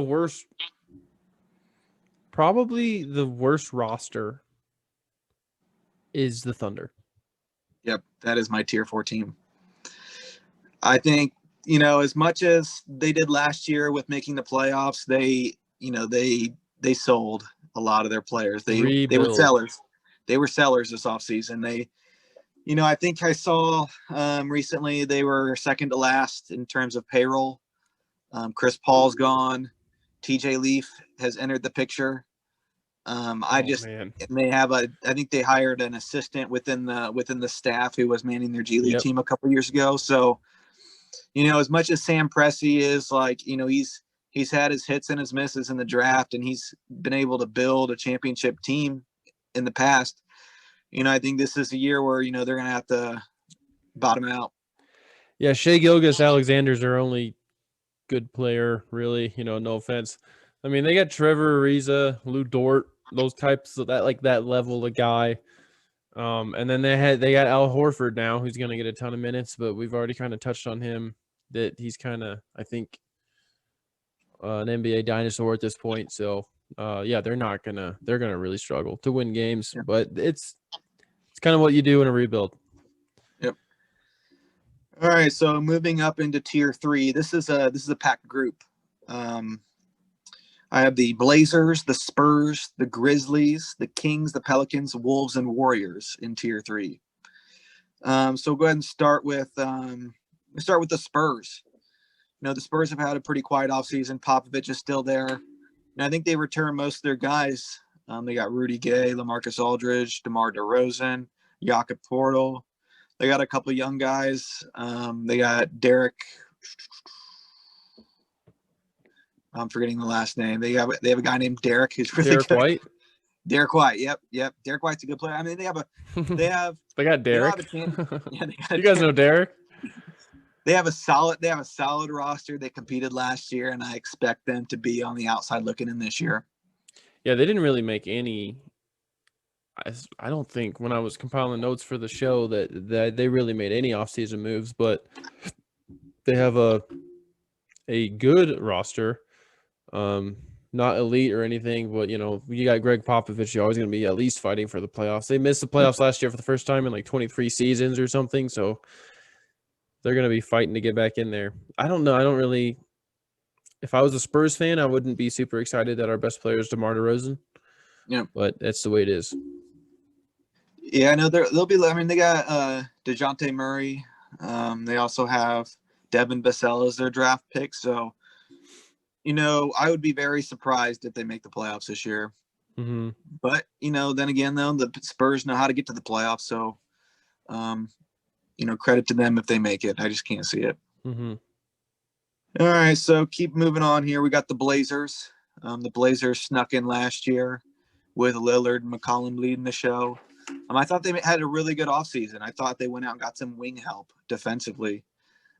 probably the worst roster is the Thunder. Yep, that is my Tier 4 team. I think, as much as they did last year with making the playoffs, they sold a lot of their players. They were sellers. They were sellers this offseason. I think I saw recently they were second to last in terms of payroll. Chris Paul's gone. TJ Leaf has entered the picture. I think they hired an assistant within the staff who was manning their G League team a couple years ago. So, as much as Sam Presti is he's had his hits and his misses in the draft, and he's been able to build a championship team in the past. I think this is a year where they're going to have to bottom out. Yeah, Shai Gilgeous-Alexander's their only good player, really. No offense. I mean, they got Trevor Ariza, Lou Dort, those types of that level of guy. And then they got Al Horford now, who's going to get a ton of minutes, but we've already kind of touched on him that he's kind of, I think, an NBA dinosaur at this point. So, they're gonna really struggle to win games, but it's kind of what you do in a rebuild. Yep. All right, so moving up into Tier 3, this is a packed group. I have the Blazers, the Spurs, the Grizzlies, the Kings, the Pelicans, Wolves, and Warriors in Tier 3. So go ahead and start with the Spurs. The Spurs have had a pretty quiet offseason. Popovich is still there, and I think they returned most of their guys. They got Rudy Gay, LaMarcus Aldridge, DeMar DeRozan, Jakob Poeltl. They got a couple young guys. They got Derek. I'm forgetting the last name. They have a guy named Derek who's really Derek good. White. Derek White. Yep. Derek White's a good player. I mean, they got Derek. You guys know Derek. They have a solid roster. They competed last year, and I expect them to be on the outside looking in this year. Yeah, they didn't really make any. I don't think when I was compiling notes for the show that they really made any offseason moves, but they have a good roster. Not elite or anything, but you got Greg Popovich. You're always going to be at least fighting for the playoffs. They missed the playoffs last year for the first time in like 23 seasons or something, so they're going to be fighting to get back in there. I don't know. I don't really. If I was a Spurs fan, I wouldn't be super excited that our best player is DeMar DeRozan. Yeah, but that's the way it is. Yeah, I know they'll be. I mean, they got DeJounte Murray. They also have Devin Vassell as their draft pick. So, I would be very surprised if they make the playoffs this year. Mm-hmm. But then again, though, the Spurs know how to get to the playoffs. So, credit to them if they make it. I just can't see it. Mm-hmm. All right, so keep moving on here. We got the Blazers. The Blazers snuck in last year with Lillard and McCollum leading the show. I thought they had a really good offseason. I thought they went out and got some wing help defensively.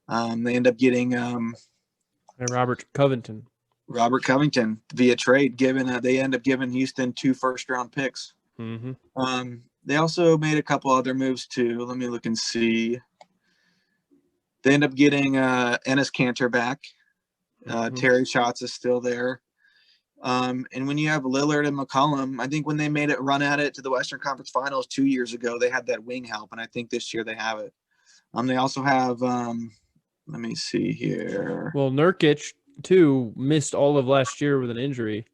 They end up getting Robert Covington via trade. They end up giving Houston 2 first-round picks. Mm-hmm. They also made a couple other moves too. Let me look and see. They end up getting Enes Kanter back. Terry Schatz is still there. And when you have Lillard and McCollum, I think when they made it run at it to the Western Conference Finals 2 years ago, they had that wing help, and I think this year they have it. They also have let me see here. Well, Nurkic too missed all of last year with an injury.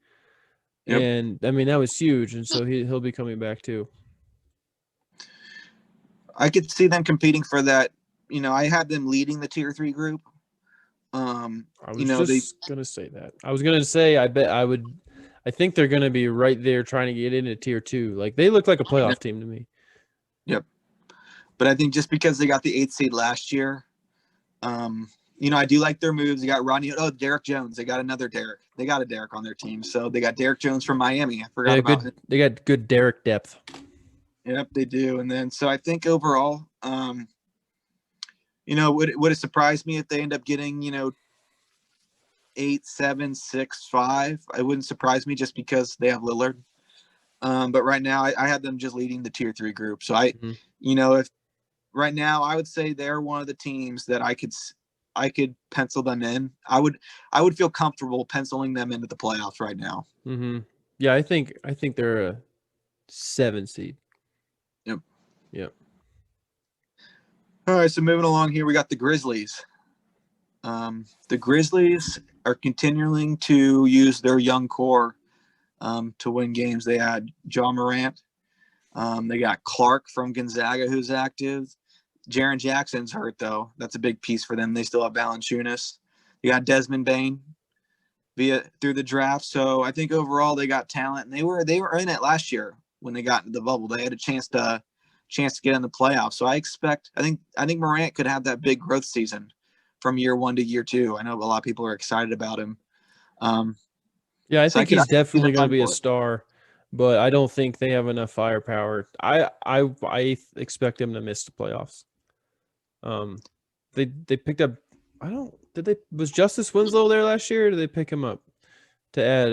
Yep. And I mean that was huge, and so he'll be coming back too. I could see them competing for that. I had them leading the Tier 3 group. I was gonna say that. I was gonna say I think they're gonna be right there trying to get into Tier 2. Like they look like a playoff team to me. Yep. But I think just because they got the 8th seed last year, I do like their moves. They got Ronnie. Oh, Derek Jones. They got another Derek. They got a Derek on their team. So they got Derek Jones from Miami. I forgot about him. They got good Derek depth. Yep, they do. And then, so I think overall, would it surprise me if they end up getting, 8, 7, 6, 5? It wouldn't surprise me just because they have Lillard. But right now, I had them just leading the tier 3 group. So if right now, I would say they're one of the teams that I could pencil them in. I would feel comfortable penciling them into the playoffs right now. Mm-hmm. Yeah, I think they're a 7 seed. Yep. Yep. All right, so moving along here, we got the Grizzlies. The Grizzlies are continuing to use their young core to win games. They had John Morant. They got Clark from Gonzaga, who's active. Jaren Jackson's hurt, though. That's a big piece for them. They still have Valanciunas. They got Desmond Bane through the draft. So I think overall they got talent, and they were in it last year when they got into the bubble. They had a chance to get in the playoffs. So I think Morant could have that big growth season from year 1 to year 2. I know a lot of people are excited about him. Yeah, I think he's definitely going to be a star, but I don't think they have enough firepower. I expect him to miss the playoffs. They picked up. Was Justice Winslow there last year? Or did they pick him up to add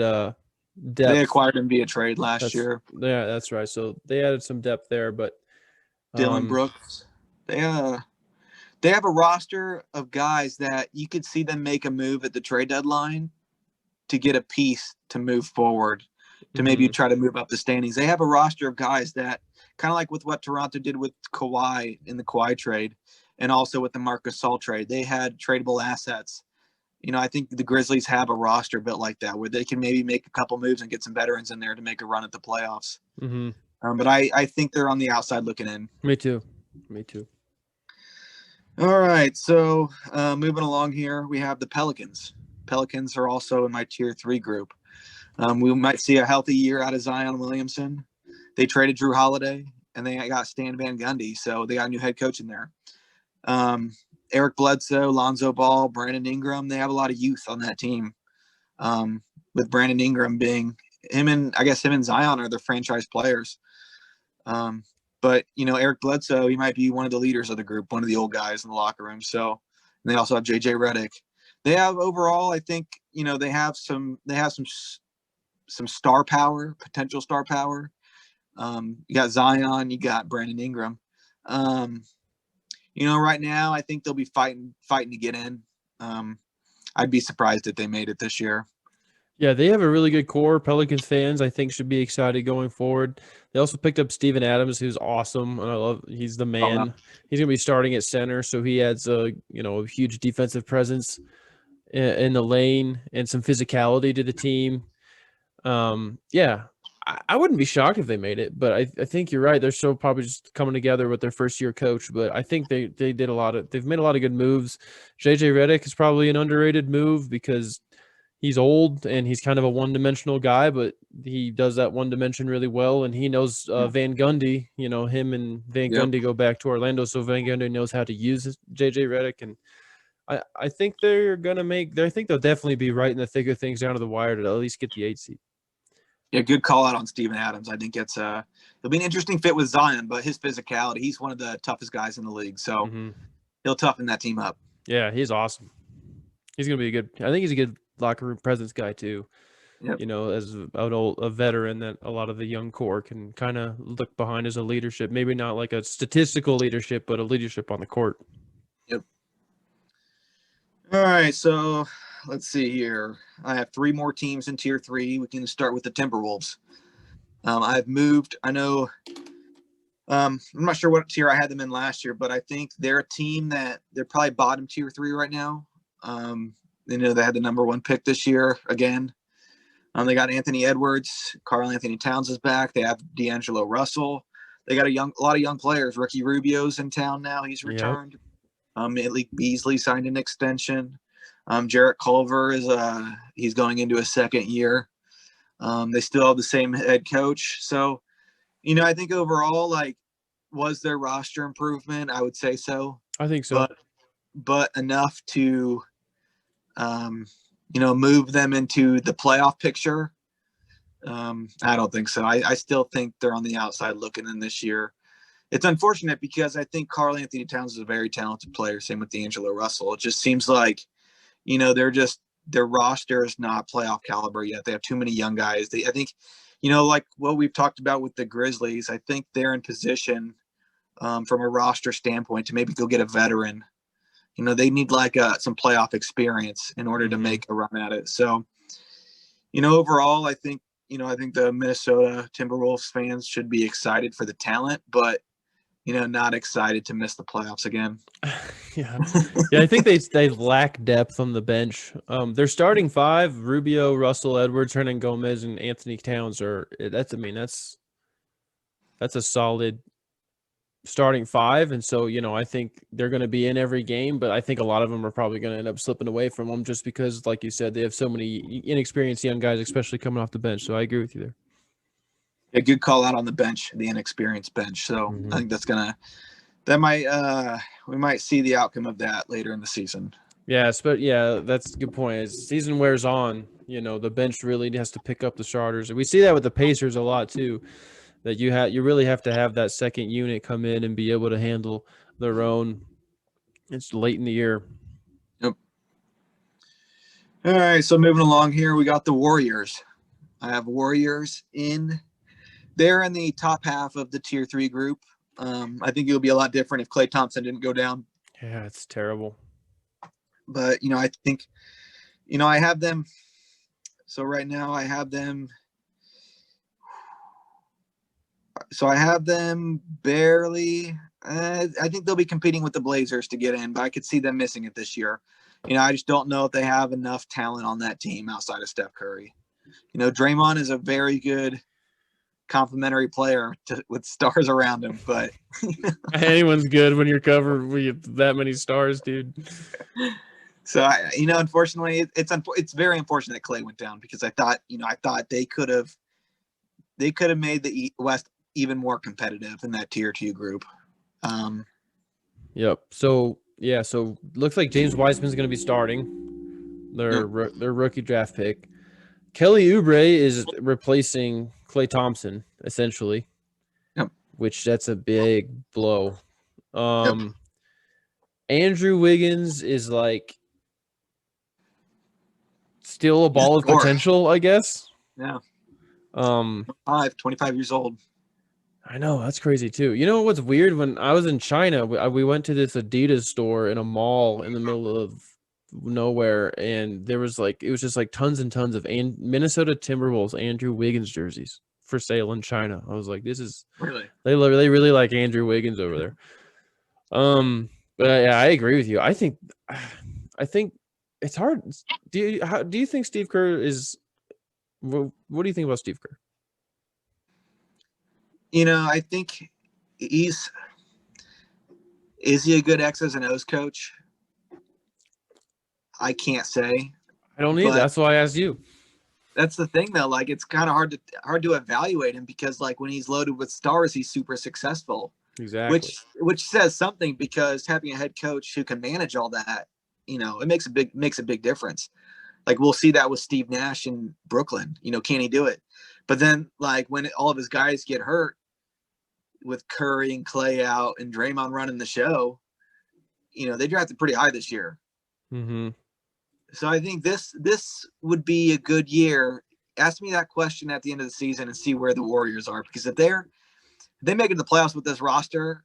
depth? They acquired him via trade last year. Yeah, that's right. So they added some depth there, but Dylan Brooks. They have a roster of guys that you could see them make a move at the trade deadline to get a piece to move forward, to maybe try to move up the standings. They have a roster of guys that kind of like with what Toronto did with Kawhi in the Kawhi trade, and also with the Marc Gasol trade. They had tradable assets. I think the Grizzlies have a roster built like that where they can maybe make a couple moves and get some veterans in there to make a run at the playoffs. Mm-hmm. But I think they're on the outside looking in. Me too. All right, so moving along here, we have the Pelicans. Pelicans are also in my tier 3 group. We might see a healthy year out of Zion Williamson. They traded Drew Holiday, and they got Stan Van Gundy, so they got a new head coach in there. Eric Bledsoe, Lonzo Ball, Brandon Ingram, they have a lot of youth on that team. With Brandon Ingram being him and Zion are the franchise players. But Eric Bledsoe, he might be one of the leaders of the group, one of the old guys in the locker room. So, and they also have JJ Redick. They have overall, I think, they have some star power, potential star power. You got Zion, you got Brandon Ingram. Right now, I think they'll be fighting to get in. I'd be surprised if they made it this year. Yeah, they have a really good core. Pelicans fans, I think, should be excited going forward. They also picked up Steven Adams, who's awesome, and he's the man. He's going to be starting at center, so he adds a huge defensive presence in the lane and some physicality to the team. Yeah, I wouldn't be shocked if they made it, but I think you're right. They're still probably just coming together with their first year coach, but I think they've made a lot of good moves. JJ Redick is probably an underrated move because he's old and he's kind of a one-dimensional guy, but he does that one dimension really well. And he knows Van Gundy, him and Van Gundy go back to Orlando. So Van Gundy knows how to use JJ Redick. And I think they'll definitely be right in the thick of things down to the wire to at least get the 8 seed. Yeah, good call out on Steven Adams. I think it'll be an interesting fit with Zion, but his physicality, he's one of the toughest guys in the league. So he'll toughen that team up. Yeah, he's awesome. He's going to be I think he's a good locker room presence guy too. Yep. As a veteran that a lot of the young core can kind of look behind as a leadership, maybe not like a statistical leadership, but a leadership on the court. Yep. All right, so let's see here. I have 3 more teams in tier 3. We can start with the Timberwolves. I've moved. I know. I'm not sure what tier I had them in last year, but I think they're a team that they're probably bottom tier 3 right now. They had the number 1 pick this year again. They got Anthony Edwards, Karl Anthony Towns is back. They have D'Angelo Russell. They got a lot of young players. Ricky Rubio's in town now. He's returned. Yep. Malik Beasley signed an extension. Jarrett Culver he's going into his second year. They still have the same head coach. So, I think overall, was their roster improvement? I would say so. I think so. but enough to, move them into the playoff picture. I don't think so. I still think they're on the outside looking in this year. It's unfortunate because I think Karl Anthony Towns is a very talented player. Same with D'Angelo Russell. It just seems like, their roster is not playoff caliber yet. They have too many young guys. I think, like what we've talked about with the Grizzlies, I think they're in position from a roster standpoint to maybe go get a veteran. They need some playoff experience in order to make a run at it. So, overall, I think the Minnesota Timberwolves fans should be excited for the talent, but not excited to miss the playoffs again. Yeah. I think they lack depth on the bench. Their starting five: Rubio, Russell, Edwards, Hernan Gomez, and Anthony Towns that's a solid starting five. And so, I think they're going to be in every game, but I think a lot of them are probably going to end up slipping away from them just because, like you said, they have so many inexperienced young guys, especially coming off the bench. So I agree with you there. A good call out on the bench, the inexperienced bench. So I think we might see the outcome of that later in the season. Yeah, but that's a good point. As season wears on, the bench really has to pick up the starters. And we see that with the Pacers a lot too, that you really have to have that second unit come in and be able to handle their own. It's late in the year. Yep. All right, so moving along here, we got the Warriors. I have Warriors they're in the top half of the tier 3 group. I think it would be a lot different if Klay Thompson didn't go down. Yeah, it's terrible. But, I think, I have them. So right now I have them. So I have them barely. I think they'll be competing with the Blazers to get in, but I could see them missing it this year. I just don't know if they have enough talent on that team outside of Steph Curry. Draymond is a very good complimentary player with stars around him, but anyone's good when you're covered with that many stars, dude. So unfortunately, it's very unfortunate that Klay went down because I thought they could have made the West even more competitive in that tier 2 group. Yep. So looks like James Wiseman's going to be starting. Their rookie draft pick. Kelly Oubre is replacing Klay Thompson essentially. Yep. Which that's a big blow. Andrew Wiggins is still a ball of potential, I guess. Yeah. 25 years old. I know, that's crazy too. You know what's weird? When I was in China, we went to this Adidas store in a mall in the middle of nowhere, and there was it was just tons and tons of Minnesota Timberwolves Andrew Wiggins jerseys for sale in China. I was like, this is really, they really like Andrew Wiggins over there. But yeah, I agree with you. I think it's hard. Do you think Steve Kerr is? What do you think about Steve Kerr? I think is he a good X's and O's coach? I can't say. I don't either. That's why I asked you. That's the thing, though. It's kind of hard to evaluate him because, when he's loaded with stars, he's super successful. Exactly. Which says something because having a head coach who can manage all that, it makes a big difference. We'll see that with Steve Nash in Brooklyn. Can he do it? But then, when all of his guys get hurt, with Curry and Klay out and Draymond running the show, they drafted pretty high this year. Mm-hmm. So I think this would be a good year. Ask me that question at the end of the season and see where the Warriors are, because if they make it to the playoffs with this roster,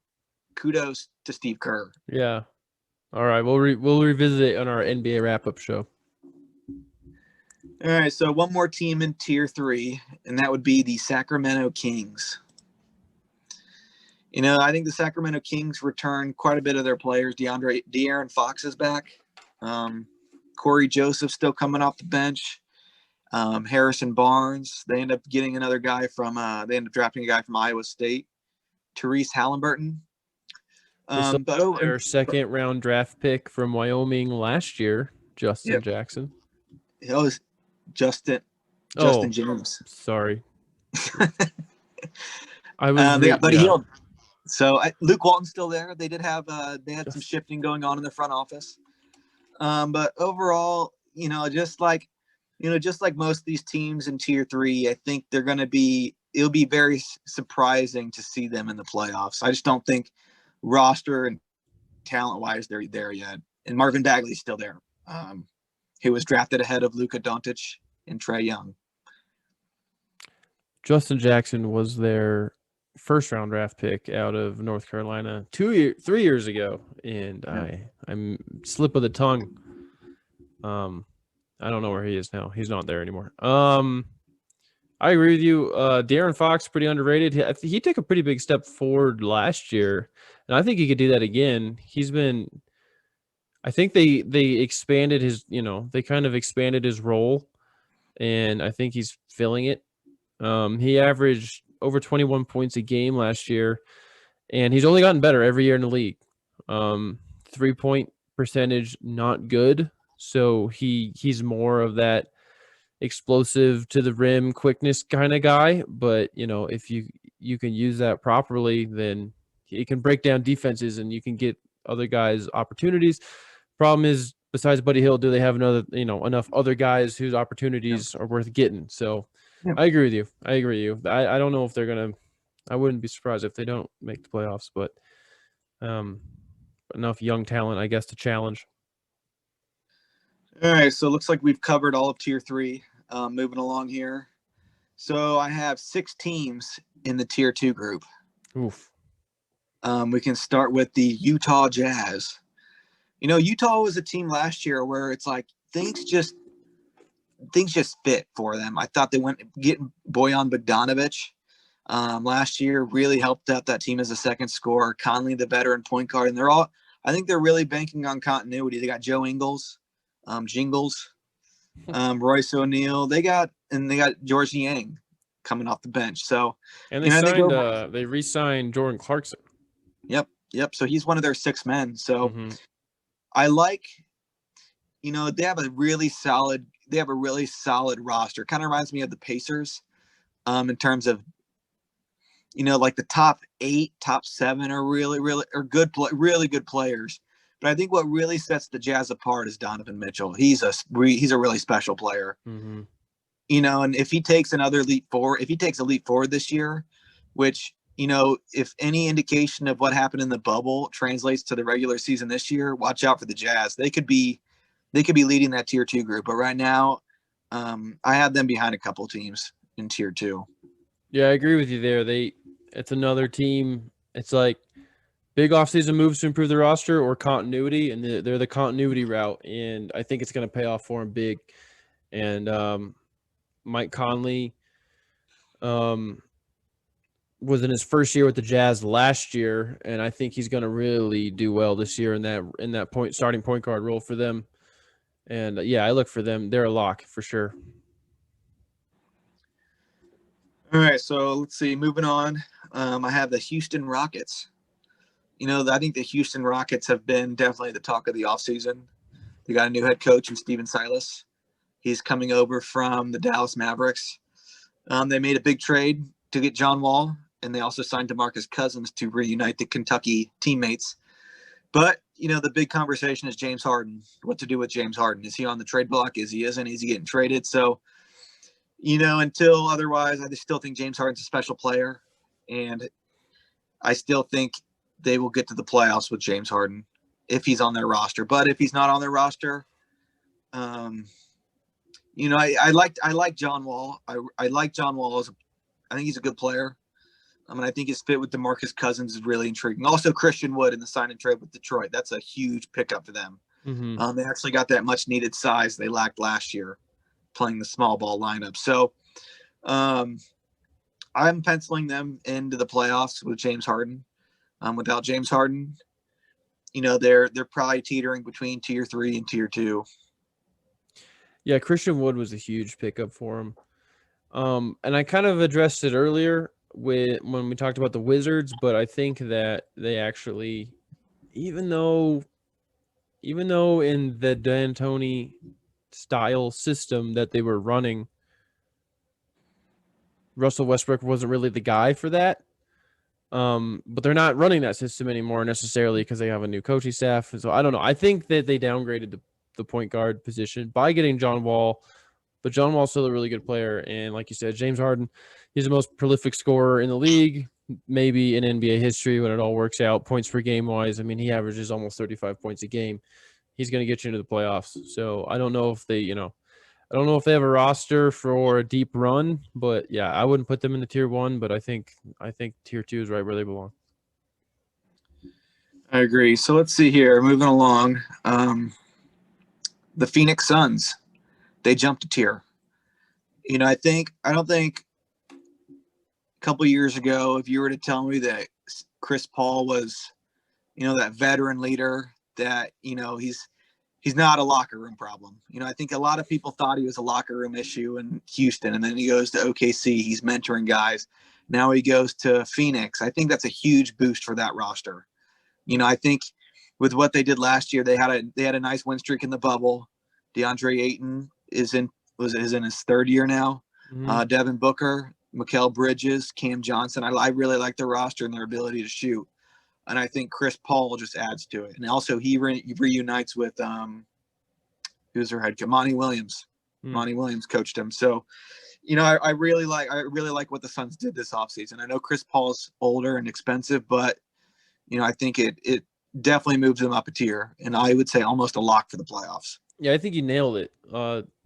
kudos to Steve Kerr. Yeah. All right. We'll revisit it on our NBA wrap-up show. All right. So one more team in tier 3, and that would be the Sacramento Kings. I think the Sacramento Kings return quite a bit of their players. De'Aaron Fox is back. Corey Joseph still coming off the bench. Harrison Barnes. They end up getting another guy they end up drafting a guy from Iowa State. Therese Halliburton. Their second round draft pick from Wyoming last year, Justin Jackson. It was Justin James. Sorry. Buddy Hield. So Luke Walton's still there. They did have they had some shifting going on in the front office, but overall, just like most of these teams in Tier 3, I think they're going to be. It'll be very surprising to see them in the playoffs. I just don't think roster and talent-wise they're there yet. And Marvin Bagley's still there. He was drafted ahead of Luka Doncic and Trae Young. Justin Jackson was their first-round draft pick out of North Carolina 3 years ago, and I'm slip of the tongue. I don't know where he is now. He's not there anymore. I agree with you. De'Aaron Fox, pretty underrated. He took a pretty big step forward last year, and I think he could do that again. I think they expanded his, they kind of expanded his role, and I think he's filling it. He averaged over 21 points a game last year, and he's only gotten better every year in the league. 3-point percentage, not good. So he's more of that explosive to the rim quickness kind of guy. But, if you can use that properly, then it can break down defenses and you can get other guys opportunities. Problem is, besides Buddy Hield, do they have enough other guys whose opportunities are worth getting? So I agree with you. I don't know if they're going to, I wouldn't be surprised if they don't make the playoffs, but enough young talent, I guess, to challenge. All right, so it looks like we've covered all of Tier 3. Moving along here. So I have 6 teams in the Tier 2 group. Oof. We can start with the Utah Jazz. Utah was a team last year where it's like things just fit for them. I thought they went getting Bojan Bogdanovic last year really helped out that team as a second scorer. Conley, the veteran point guard, and I think they're really banking on continuity. They got Joe Ingles, Jingles, Royce O'Neal. They got George Niang coming off the bench. So and they re-signed Jordan Clarkson. Yep. So he's one of their 6 men. So I like, they have a really solid roster. Kind of reminds me of the Pacers, in terms of, like the top 8, top 7 are really good, really good players. But I think what really sets the Jazz apart is Donovan Mitchell. He's a really special player. And if he takes another leap forward, if he takes a leap forward this year, which, if any indication of what happened in the bubble translates to the regular season this year, watch out for the Jazz. They could be leading that Tier 2 group. But right now, I have them behind a couple teams in Tier 2. Yeah, I agree with you there. It's another team. It's like big offseason moves to improve the roster or continuity, and they're the continuity route, and I think it's going to pay off for them big. And Mike Conley was in his first year with the Jazz last year, and I think he's going to really do well this year in that starting point guard role for them. And I look for them. They're a lock for sure. All right, so let's see. Moving on, I have the Houston Rockets. I think the Houston Rockets have been definitely the talk of the offseason. They got a new head coach in Steven Silas. He's coming over from the Dallas Mavericks. They made a big trade to get John Wall, and they also signed DeMarcus Cousins to reunite the Kentucky teammates. But, the big conversation is James Harden. What to do with James Harden? Is he on the trade block? Is he isn't? Is he getting traded? So, until otherwise, I still think James Harden's a special player. And I still think they will get to the playoffs with James Harden if he's on their roster. But if he's not on their roster, I like John Wall. I like John Wall. I think he's a good player. I think his fit with DeMarcus Cousins is really intriguing. Also, Christian Wood in the sign and trade with Detroit. That's a huge pickup for them. They actually got that much needed size they lacked last year playing the small ball lineup. So I'm penciling them into the playoffs with James Harden. Without James Harden, they're probably teetering between Tier 3 and Tier 2. Yeah, Christian Wood was a huge pickup for him. And I kind of addressed it earlier when we talked about the Wizards, but I think that they actually, even though in the D'Antoni style system that they were running, Russell Westbrook wasn't really the guy for that. But they're not running that system anymore necessarily because they have a new coaching staff. So I don't know. I think that they downgraded the point guard position by getting John Wall, but John Wall's still a really good player. And like you said, James Harden, he's the most prolific scorer in the league, maybe in NBA history when it all works out, points per game wise. I mean, he averages almost 35 points a game. He's going to get you into the playoffs. So I don't know if they, I don't know if they have a roster for a deep run, but yeah, I wouldn't put them in the tier 1, but I think tier 2 is right where they belong. I agree. So let's see here. Moving along. The Phoenix Suns, they jumped a tier. I don't think a couple years ago, if you were to tell me that Chris Paul was, that veteran leader, that, he's not a locker room problem. I think a lot of people thought he was a locker room issue in Houston, and then he goes to OKC. He's mentoring guys. Now he goes to Phoenix. I think that's a huge boost for that roster. I think with what they did last year, they had a nice win streak in the bubble. DeAndre Ayton is in his third year now. Mm-hmm. Devin Booker, Mikal Bridges, Cam Johnson. I really like their roster and their ability to shoot. And I think Chris Paul just adds to it. And also he reunites with who's their head coach? Monty Williams. Monty Williams coached him. So, I really like what the Suns did this offseason. I know Chris Paul's older and expensive, but I think it definitely moves them up a tier, and I would say almost a lock for the playoffs. Yeah, I think you nailed it.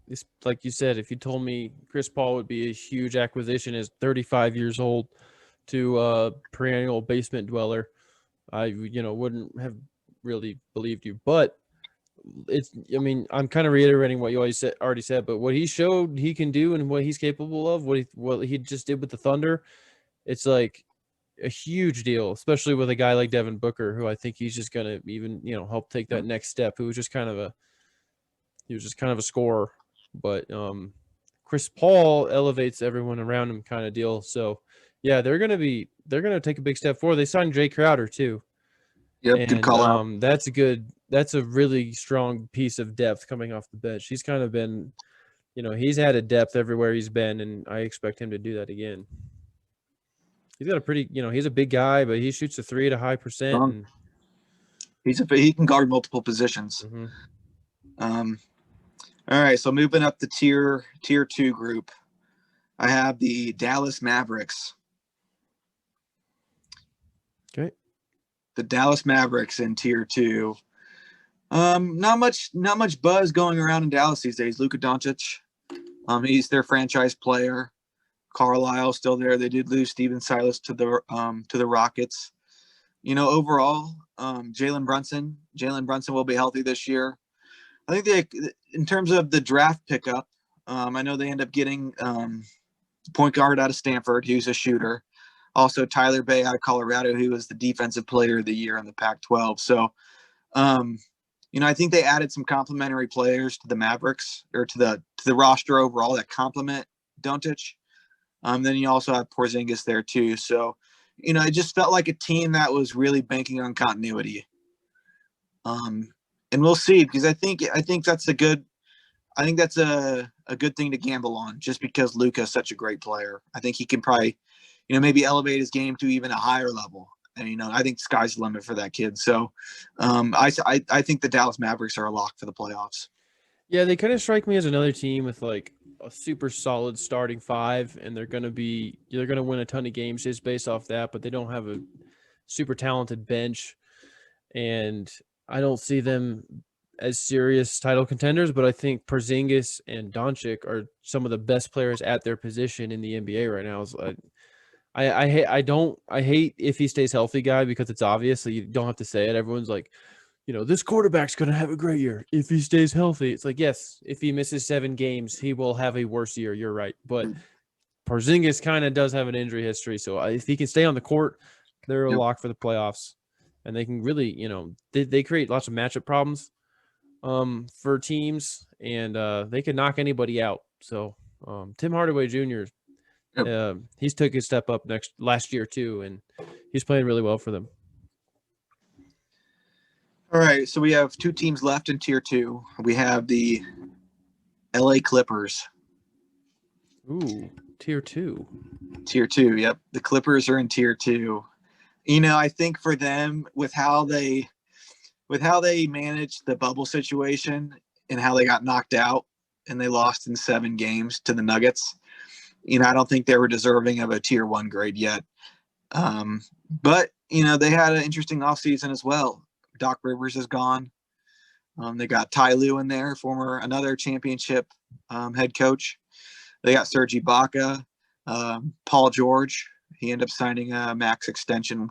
It's like you said, if you told me Chris Paul would be a huge acquisition as 35 years old to a perennial basement dweller, I wouldn't have really believed you. But I'm kind of reiterating what you already said, but what he showed he can do and what he's capable of, what he just did with the Thunder, it's like a huge deal, especially with a guy like Devin Booker, who I think he's just going to even, help take that next step. Who was just kind of a scorer, but Chris Paul elevates everyone around him kind of deal. So yeah, they're going to take a big step forward. They signed Jay Crowder too. Yep, And good call out. That's a really strong piece of depth coming off the bench. He's kind of been, he's had a depth everywhere he's been, and I expect him to do that again. He's got a pretty, he's a big guy, but he shoots a 3 at a high percent. And he can guard multiple positions. Mm-hmm. All right, so moving up the tier 2 group, I have the Dallas Mavericks. Okay. The Dallas Mavericks in tier 2. Not much buzz going around in Dallas these days. Luka Doncic, he's their franchise player. Carlisle still there. They did lose Steven Silas to the Rockets. Overall, Jalen Brunson will be healthy this year. I think in terms of the draft pickup, I know they end up getting point guard out of Stanford, who's a shooter. Also, Tyler Bay out of Colorado, who was the defensive player of the year in the Pac-12. So, I think they added some complementary players to the Mavericks, or to the roster overall, that complement Doncic. Then you also have Porzingis there too. So, it just felt like a team that was really banking on continuity. And we'll see, because I think that's a good thing to gamble on, just because Luka is such a great player. I think he can probably, maybe elevate his game to even a higher level. And, I think sky's the limit for that kid. So I think the Dallas Mavericks are a lock for the playoffs. Yeah, they kind of strike me as another team with like a super solid starting five, and they're going to win a ton of games just based off that, but they don't have a super talented bench. And I don't see them as serious title contenders, but I think Porzingis and Doncic are some of the best players at their position in the NBA right now. I hate if he stays healthy guy, because it's obvious, so you don't have to say it. Everyone's like, this quarterback's going to have a great year if he stays healthy. It's like, yes, if he misses 7 games, he will have a worse year. You're right. But Porzingis kind of does have an injury history. So if he can stay on the court, they're a lock for the playoffs. And they can really, they create lots of matchup problems for teams, and they can knock anybody out. So Tim Hardaway Jr., he's took his step up last year too, and he's playing really well for them. All right, so we have 2 teams left in tier 2. We have the LA Clippers. Ooh, tier 2. Tier 2, yep. The Clippers are in tier 2. I think for them with how they managed the bubble situation and how they got knocked out and they lost in 7 games to the Nuggets, I don't think they were deserving of a tier 1 grade yet. But they had an interesting offseason as well. Doc Rivers is gone. They got Ty Lue in there, another championship head coach. They got Serge Ibaka, Paul George. He ended up signing a max extension,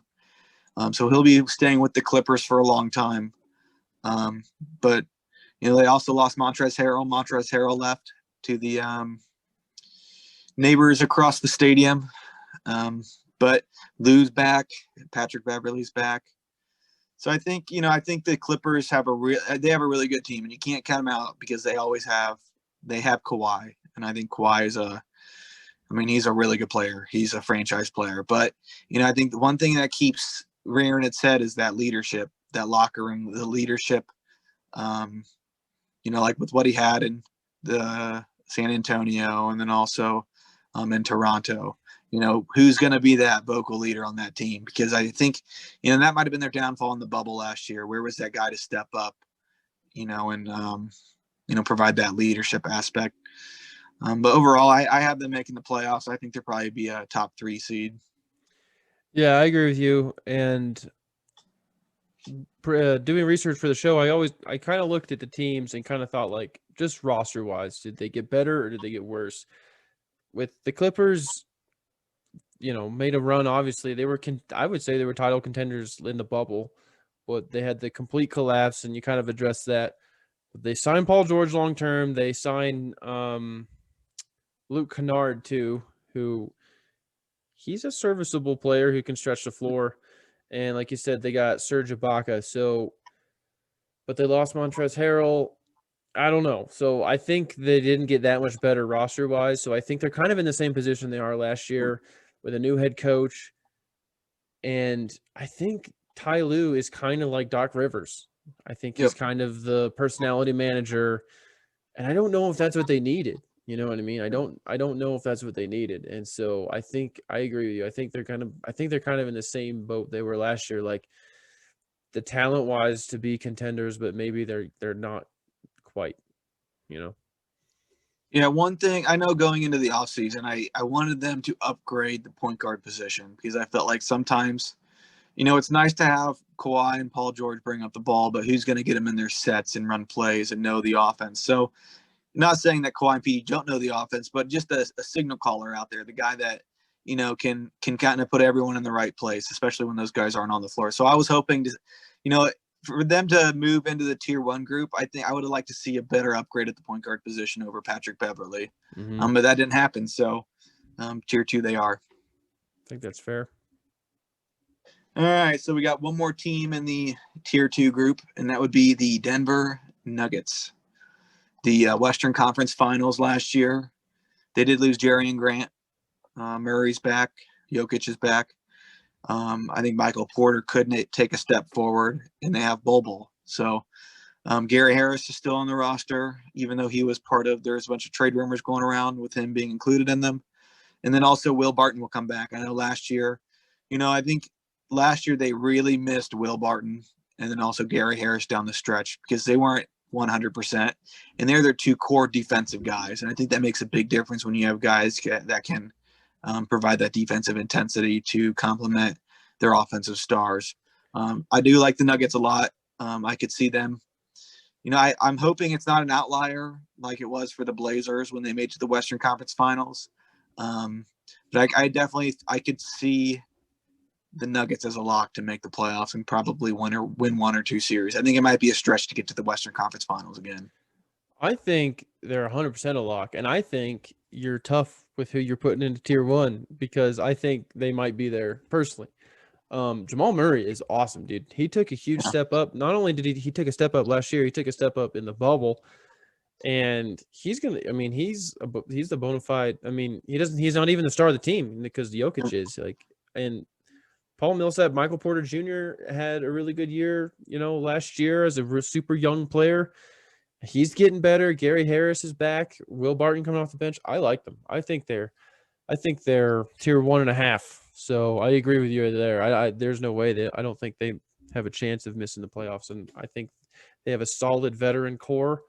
so he'll be staying with the Clippers for a long time. But they also lost Montrezl Harrell. Montrezl Harrell left to the neighbors across the stadium. But Lou's back, Patrick Beverly's back. So I think the Clippers have a really good team, and you can't count them out because they have Kawhi, and I think Kawhi he's a really good player. He's a franchise player, but I think the one thing that keeps rearing its head is that leadership, that locker room, the leadership. Like with what he had in the San Antonio, and then also in Toronto. Who's going to be that vocal leader on that team? Because I think, that might have been their downfall in the bubble last year. Where was that guy to step up, and provide that leadership aspect? But overall, I have them making the playoffs. I think they'll probably be a top 3 seed. Yeah, I agree with you. And doing research for the show, I kind of looked at the teams and kind of thought, like, just roster wise, did they get better or did they get worse? With the Clippers, made a run. Obviously, I would say they were title contenders in the bubble, but they had the complete collapse, and you kind of addressed that. They signed Paul George long term. They signed Luke Kennard too, who he's a serviceable player who can stretch the floor. And like you said, they got Serge Ibaka. So, but they lost Montrezl Harrell. I don't know. So I think they didn't get that much better roster wise. So I think they're kind of in the same position they are last year with a new head coach. And I think Ty Lue is kind of like Doc Rivers. I think he's kind of the personality manager. And I don't know if that's what they needed. You know what I mean? I don't know if that's what they needed. And so I think I agree with you. I think they're kind of in the same boat they were last year, like the talent wise to be contenders, but maybe they're not quite, Yeah, one thing I know going into the offseason, I wanted them to upgrade the point guard position because I felt like sometimes, it's nice to have Kawhi and Paul George bring up the ball, but who's going to get them in their sets and run plays and know the offense? So, not saying that Kawhi and PG don't know the offense, but just a signal caller out there, the guy that can kind of put everyone in the right place, especially when those guys aren't on the floor. So I was hoping to, for them to move into the tier 1 group. I think I would have liked to see a better upgrade at the point guard position over Patrick Beverly, but that didn't happen. So tier 2 they are. I think that's fair. All right, so we got one more team in the tier 2 group, and that would be the Denver Nuggets. The Western Conference Finals last year, they did lose Jerry and Grant. Murray's back. Jokic is back. I think Michael Porter couldn't take a step forward, and they have Bol. So Gary Harris is still on the roster, even though he was there's a bunch of trade rumors going around with him being included in them. And then also Will Barton will come back. I know last year, I think last year they really missed Will Barton and then also Gary Harris down the stretch because they weren't 100%. And they're their 2 core defensive guys. And I think that makes a big difference when you have guys that can provide that defensive intensity to complement their offensive stars. I do like the Nuggets a lot. I could see them. I'm hoping it's not an outlier like it was for the Blazers when they made to the Western Conference Finals. But I could see the Nuggets as a lock to make the playoffs and probably win 1 or 2 series. I think it might be a stretch to get to the Western Conference Finals again. I think they're 100% a lock, and I think you're tough with who you're putting into tier 1 because I think they might be there personally. Jamal Murray is awesome, dude. He took a huge step up. Not only did he take a step up last year, he took a step up in the bubble, and he's the bona fide. He's not even the star of the team because Jokic is and Paul Millsap, Michael Porter Jr. had a really good year, last year as a super young player. He's getting better. Gary Harris is back. Will Barton coming off the bench. I like them. I think they're tier 1.5. So I agree with you there. There's no way that I don't think they have a chance of missing the playoffs, and I think they have a solid veteran core,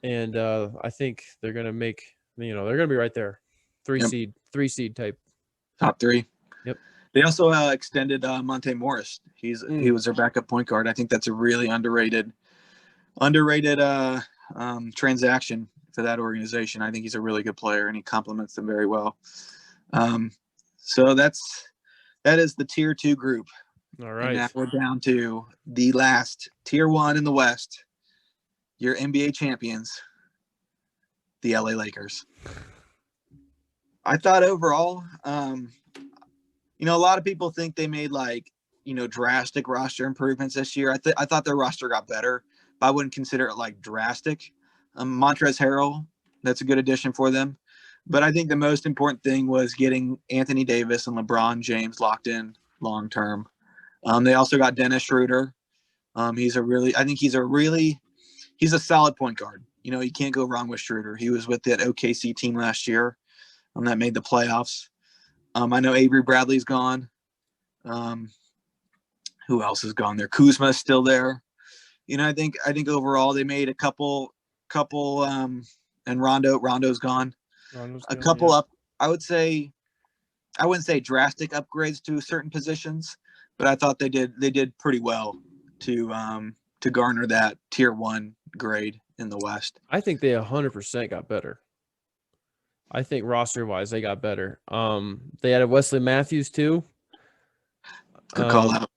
and I think they're gonna make they're gonna be right there, Yep. three seed type. Top three. Yep. They also extended Monte Morris. He was their backup point guard. I think that's a really underrated transaction for that organization. I think he's a really good player and he complements them very well. So that is the tier 2 group. All right. And now we're down to the last tier 1 in the West. Your NBA champions, the LA Lakers. I thought overall, a lot of people think they made drastic roster improvements this year. I thought their roster got better, but I wouldn't consider it drastic. Montrezl Harrell, that's a good addition for them. But I think the most important thing was getting Anthony Davis and LeBron James locked in long term. They also got Dennis Schroeder. He's a solid point guard. You can't go wrong with Schroeder. He was with that OKC team last year that made the playoffs. I know Avery Bradley's gone. Who else is gone there? Kuzma's still there. I think overall they made a couple and Rondo's gone. Up. I wouldn't say drastic upgrades to certain positions, but I thought they did pretty well to garner that tier 1 grade in the West. I think they 100% got better. I think roster wise they got better. They added Wesley Matthews too. Good call out.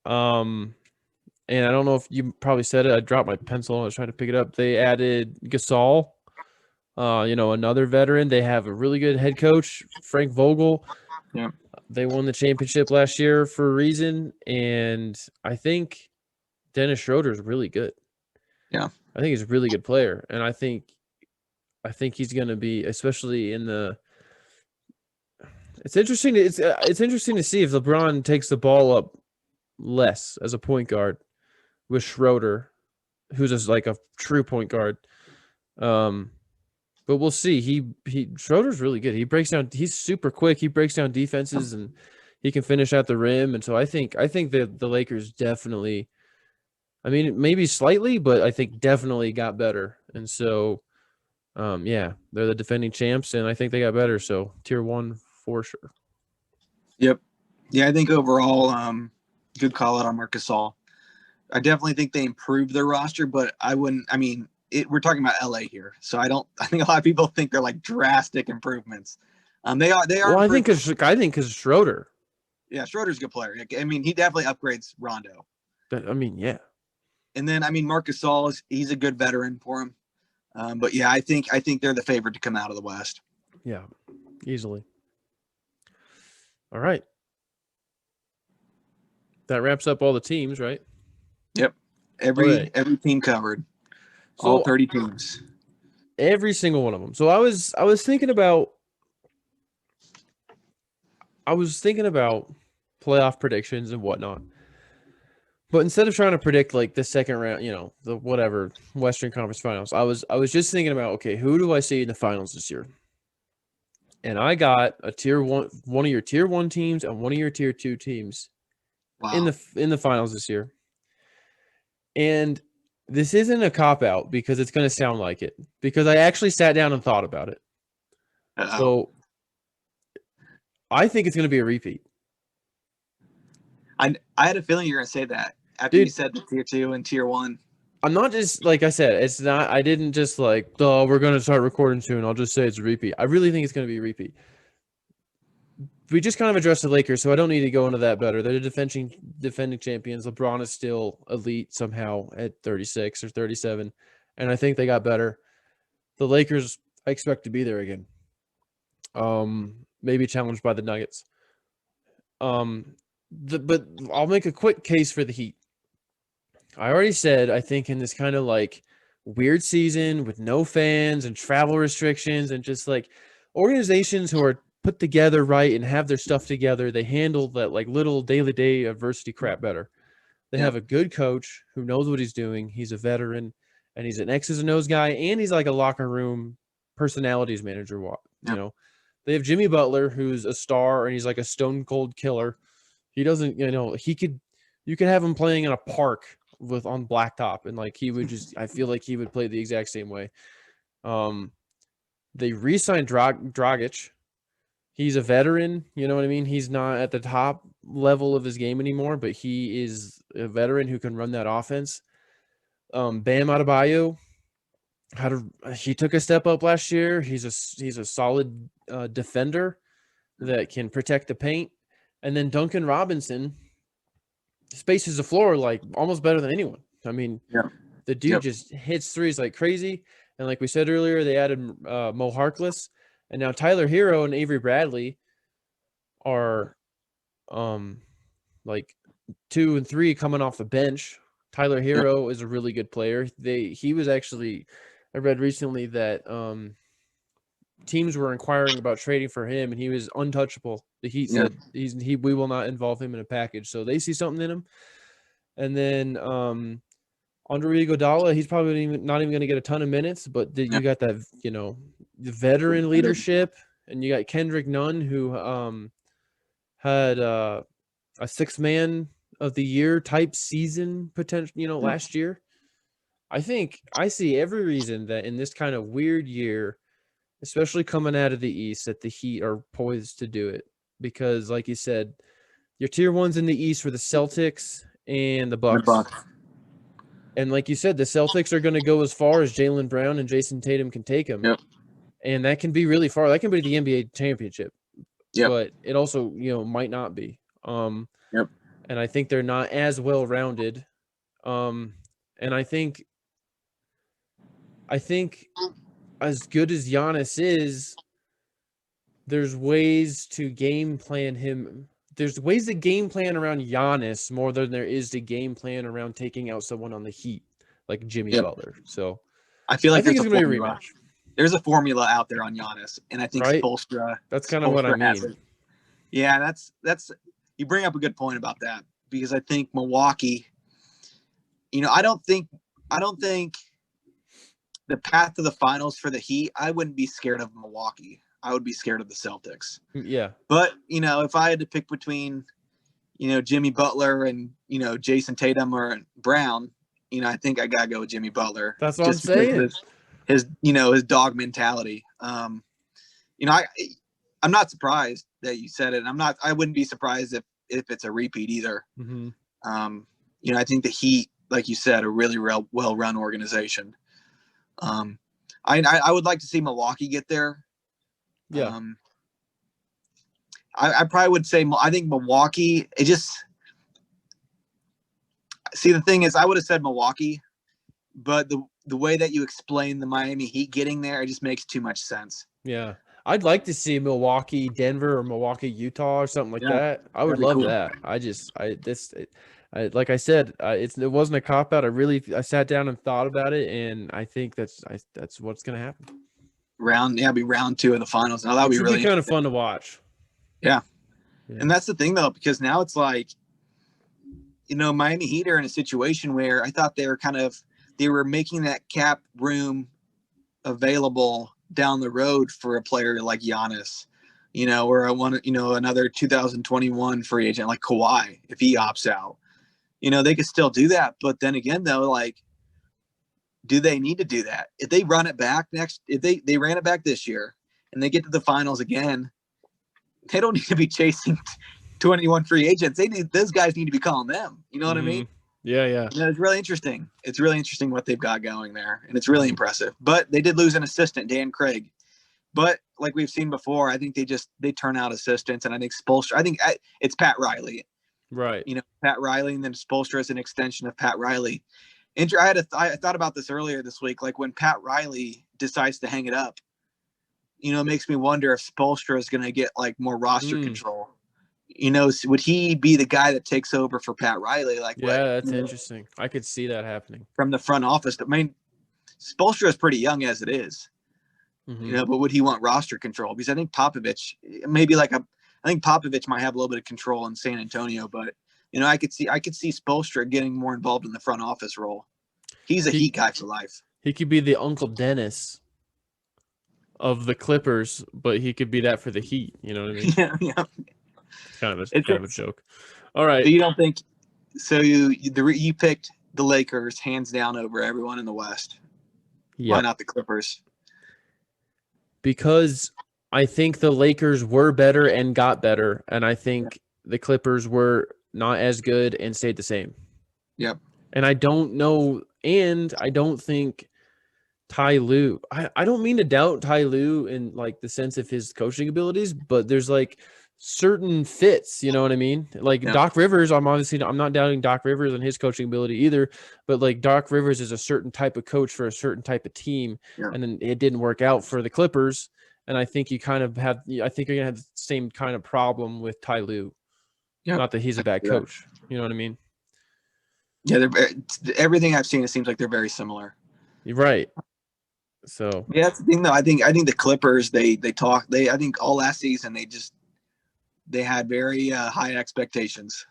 And I don't know if you probably said it. I dropped my pencil. I was trying to pick it up. They added Gasol, another veteran. They have a really good head coach, Frank Vogel. Yeah. They won the championship last year for a reason, and I think Dennis Schroeder is really good. Yeah. I think he's a really good player, and I think he's going to be, especially in the. It's interesting. It's interesting to see if LeBron takes the ball up less as a point guard with Schroeder, who's just like a true point guard. But we'll see. Schroeder's really good. He breaks down. He's super quick. He breaks down defenses and he can finish at the rim. And so I think that the Lakers definitely. I mean, maybe slightly, but I think definitely got better. And so, they're the defending champs, and I think they got better. So tier 1 for sure. Yep. Yeah, I think overall, good call out on Marc Gasol. I definitely think they improved their roster, but we're talking about LA here, so I think a lot of people think they're drastic improvements. They are. Well, I think because Schroeder. Yeah, Schroeder's a good player. He definitely upgrades Rondo. Yeah. And then Marc Gasol he's a good veteran for him. But yeah, I think they're the favorite to come out of the West. Yeah, easily. All right. That wraps up all the teams, right? Yep. Every team covered. So, all 30 teams. Every single one of them. So I was thinking about playoff predictions and whatnot. But instead of trying to predict the second round, the whatever Western Conference Finals, I was just thinking about, okay, who do I see in the finals this year? And I got a tier 1 of your tier 1 teams and one of your tier 2 teams in the finals this year. And this isn't a cop-out because it's going to sound like it, because I actually sat down and thought about it. Uh-oh. So I think it's going to be a repeat. I had a feeling you were going to say that after you said the tier 2 and tier 1. I'm not just, like I said, it's not, I didn't just we're going to start recording soon. I'll just say it's a repeat. I really think it's going to be a repeat. We just kind of addressed the Lakers, so I don't need to go into that better. They're the defending champions. LeBron is still elite somehow at 36 or 37, and I think they got better. The Lakers, I expect to be there again. Maybe challenged by the Nuggets. But I'll make a quick case for the Heat. I already said, I think in this kind of weird season with no fans and travel restrictions and just organizations who are put together right and have their stuff together, they handle that little day adversity crap better. They have a good coach who knows what he's doing. He's a veteran, and he's an X's and O's guy, and he's a locker room personalities manager. They have Jimmy Butler, who's a star, and he's like a stone cold killer. He doesn't, you could have him playing in a park on blacktop, and like he would just, I feel like he would play the exact same way. They re-signed Dragic. He's a veteran, you know what I mean? He's not at the top level of his game anymore, but he is a veteran who can run that offense. Bam Adebayo he took a step up last year. He's a solid defender that can protect the paint. And then Duncan Robinson spaces the floor like almost better than anyone. I mean, the dude just hits threes like crazy. And like we said earlier, they added Mo Harkless, and now Tyler Hero and Avery Bradley are like 2 and 3 coming off the bench. Tyler Hero is a really good player. He was actually, I read recently that teams were inquiring about trading for him, and he was untouchable. The Heat said we will not involve him in a package, so they see something in him. And then Andre Iguodala, he's probably not even going to get a ton of minutes, but you got that the veteran leadership, and you got Kendrick Nunn, who had a 6th man of the year type season potential, last year. I think I see every reason that in this kind of weird year, especially coming out of the East, that the Heat are poised to do it. Because, like you said, your tier ones in the East were the Celtics and the Bucks. And like you said, the Celtics are going to go as far as Jaylen Brown and Jason Tatum can take them. And that can be really far. That can be the NBA championship. But it also, might not be. And I think they're not as well-rounded. And I think as good as Giannis is, there's ways to game plan him. There's ways to game plan around Giannis more than there is to game plan around taking out someone on the Heat like Jimmy Butler. So I feel like it's going to be a rematch. There's a formula out there on Giannis, and I think Spoelstra. That's kind of what I mean. Yeah, that's you bring up a good point about that, because I think Milwaukee. I don't think the path to the finals for the Heat, I wouldn't be scared of Milwaukee. I would be scared of the Celtics. Yeah. But, if I had to pick between, Jimmy Butler and, Jason Tatum or Brown, I think I got to go with Jimmy Butler. That's what I'm saying. His dog mentality. I'm not surprised that you said it. I wouldn't be surprised if it's a repeat either. Mm-hmm. I think the Heat, like you said, a really well-run organization. I would like to see Milwaukee get there. Yeah. I probably would say, I think Milwaukee, the thing is, I would have said Milwaukee, but the way that you explain the Miami Heat getting there, it just makes too much sense. Yeah. I'd like to see Milwaukee, Denver, or Milwaukee, Utah, or something like that. I would love that. Like I said, it wasn't a cop out. I sat down and thought about it, and I think that's what's going to happen. Be round 2 of the finals. Now that would be really kind of fun to watch. Yeah. And that's the thing, though, because now it's like, Miami Heat are in a situation where I thought they were making that cap room available down the road for a player like Giannis, or I want another 2021 free agent like Kawhi, if he opts out, they could still do that. But then again, though, like, do they need to do that? If they run it back if they ran it back this year and they get to the finals again, they don't need to be chasing 21 free agents. Those guys need to be calling them. You know what I mean? Yeah. It's really interesting. It's really interesting what they've got going there, and it's really impressive. But they did lose an assistant, Dan Craig. But like we've seen before, I think they turn out assistants, and I think Spoelstra. I think it's Pat Riley. Right. Pat Riley, and then Spoelstra is an extension of Pat Riley. I thought about this earlier this week. Like, when Pat Riley decides to hang it up, it makes me wonder if Spoelstra is going to get like more roster control. Would he be the guy that takes over for Pat Riley? That's interesting. I could see that happening from the front office. I mean, Spoelstra is pretty young as it is, but would he want roster control? Because I think Popovich, I think Popovich might have a little bit of control in San Antonio, but I could see Spoelstra getting more involved in the front office role. He's a Heat guy for life. He could be the Uncle Dennis of the Clippers, but he could be that for the Heat. You know what I mean? Yeah. It's kind of a joke. All So right. you don't think so? You picked the Lakers hands down over everyone in the West. Why Yep. not the Clippers? Because I think the Lakers were better and got better, and I think the Clippers were not as good and stayed the same. Yep. And I don't know, and I don't think Ty Lue. I don't mean to doubt Ty Lue in like the sense of his coaching abilities, but there's like certain fits, you know what I mean? Like Yep. Doc Rivers, I'm not doubting Doc Rivers and his coaching ability either, but like Doc Rivers is a certain type of coach for a certain type of team, Yep. and then it didn't work out for the Clippers. And I think I think you're gonna have the same kind of problem with Ty Lue. Yep. Not that he's a bad coach, you know what I mean? Yeah, everything I've seen, it seems like they're very similar. You're right. So yeah, that's the thing though. I think the Clippers I think all last season they had very high expectations.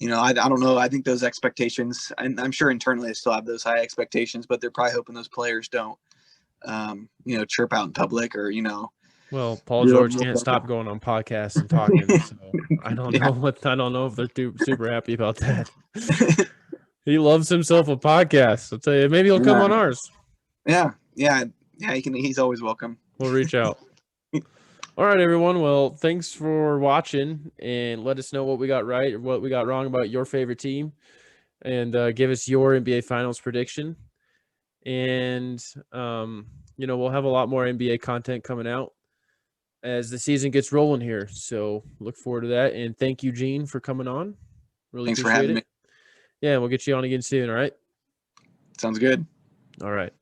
I don't know. I think those expectations, and I'm sure internally they still have those high expectations, but they're probably hoping those players don't, chirp out in public or well, Paul George can't stop going on podcasts and talking, so I don't know if they're super happy about that. He loves himself a podcast. I'll tell you, maybe he'll come on ours. Yeah. He's always welcome. We'll reach out. All right, everyone. Well, thanks for watching, and let us know what we got right or what we got wrong about your favorite team, and give us your NBA Finals prediction. And we'll have a lot more NBA content coming out as the season gets rolling here. So look forward to that. And thank you, Gene, for coming on. Really Thanks for appreciate having it. Yeah, we'll get you on again soon. All right. Sounds good. All right.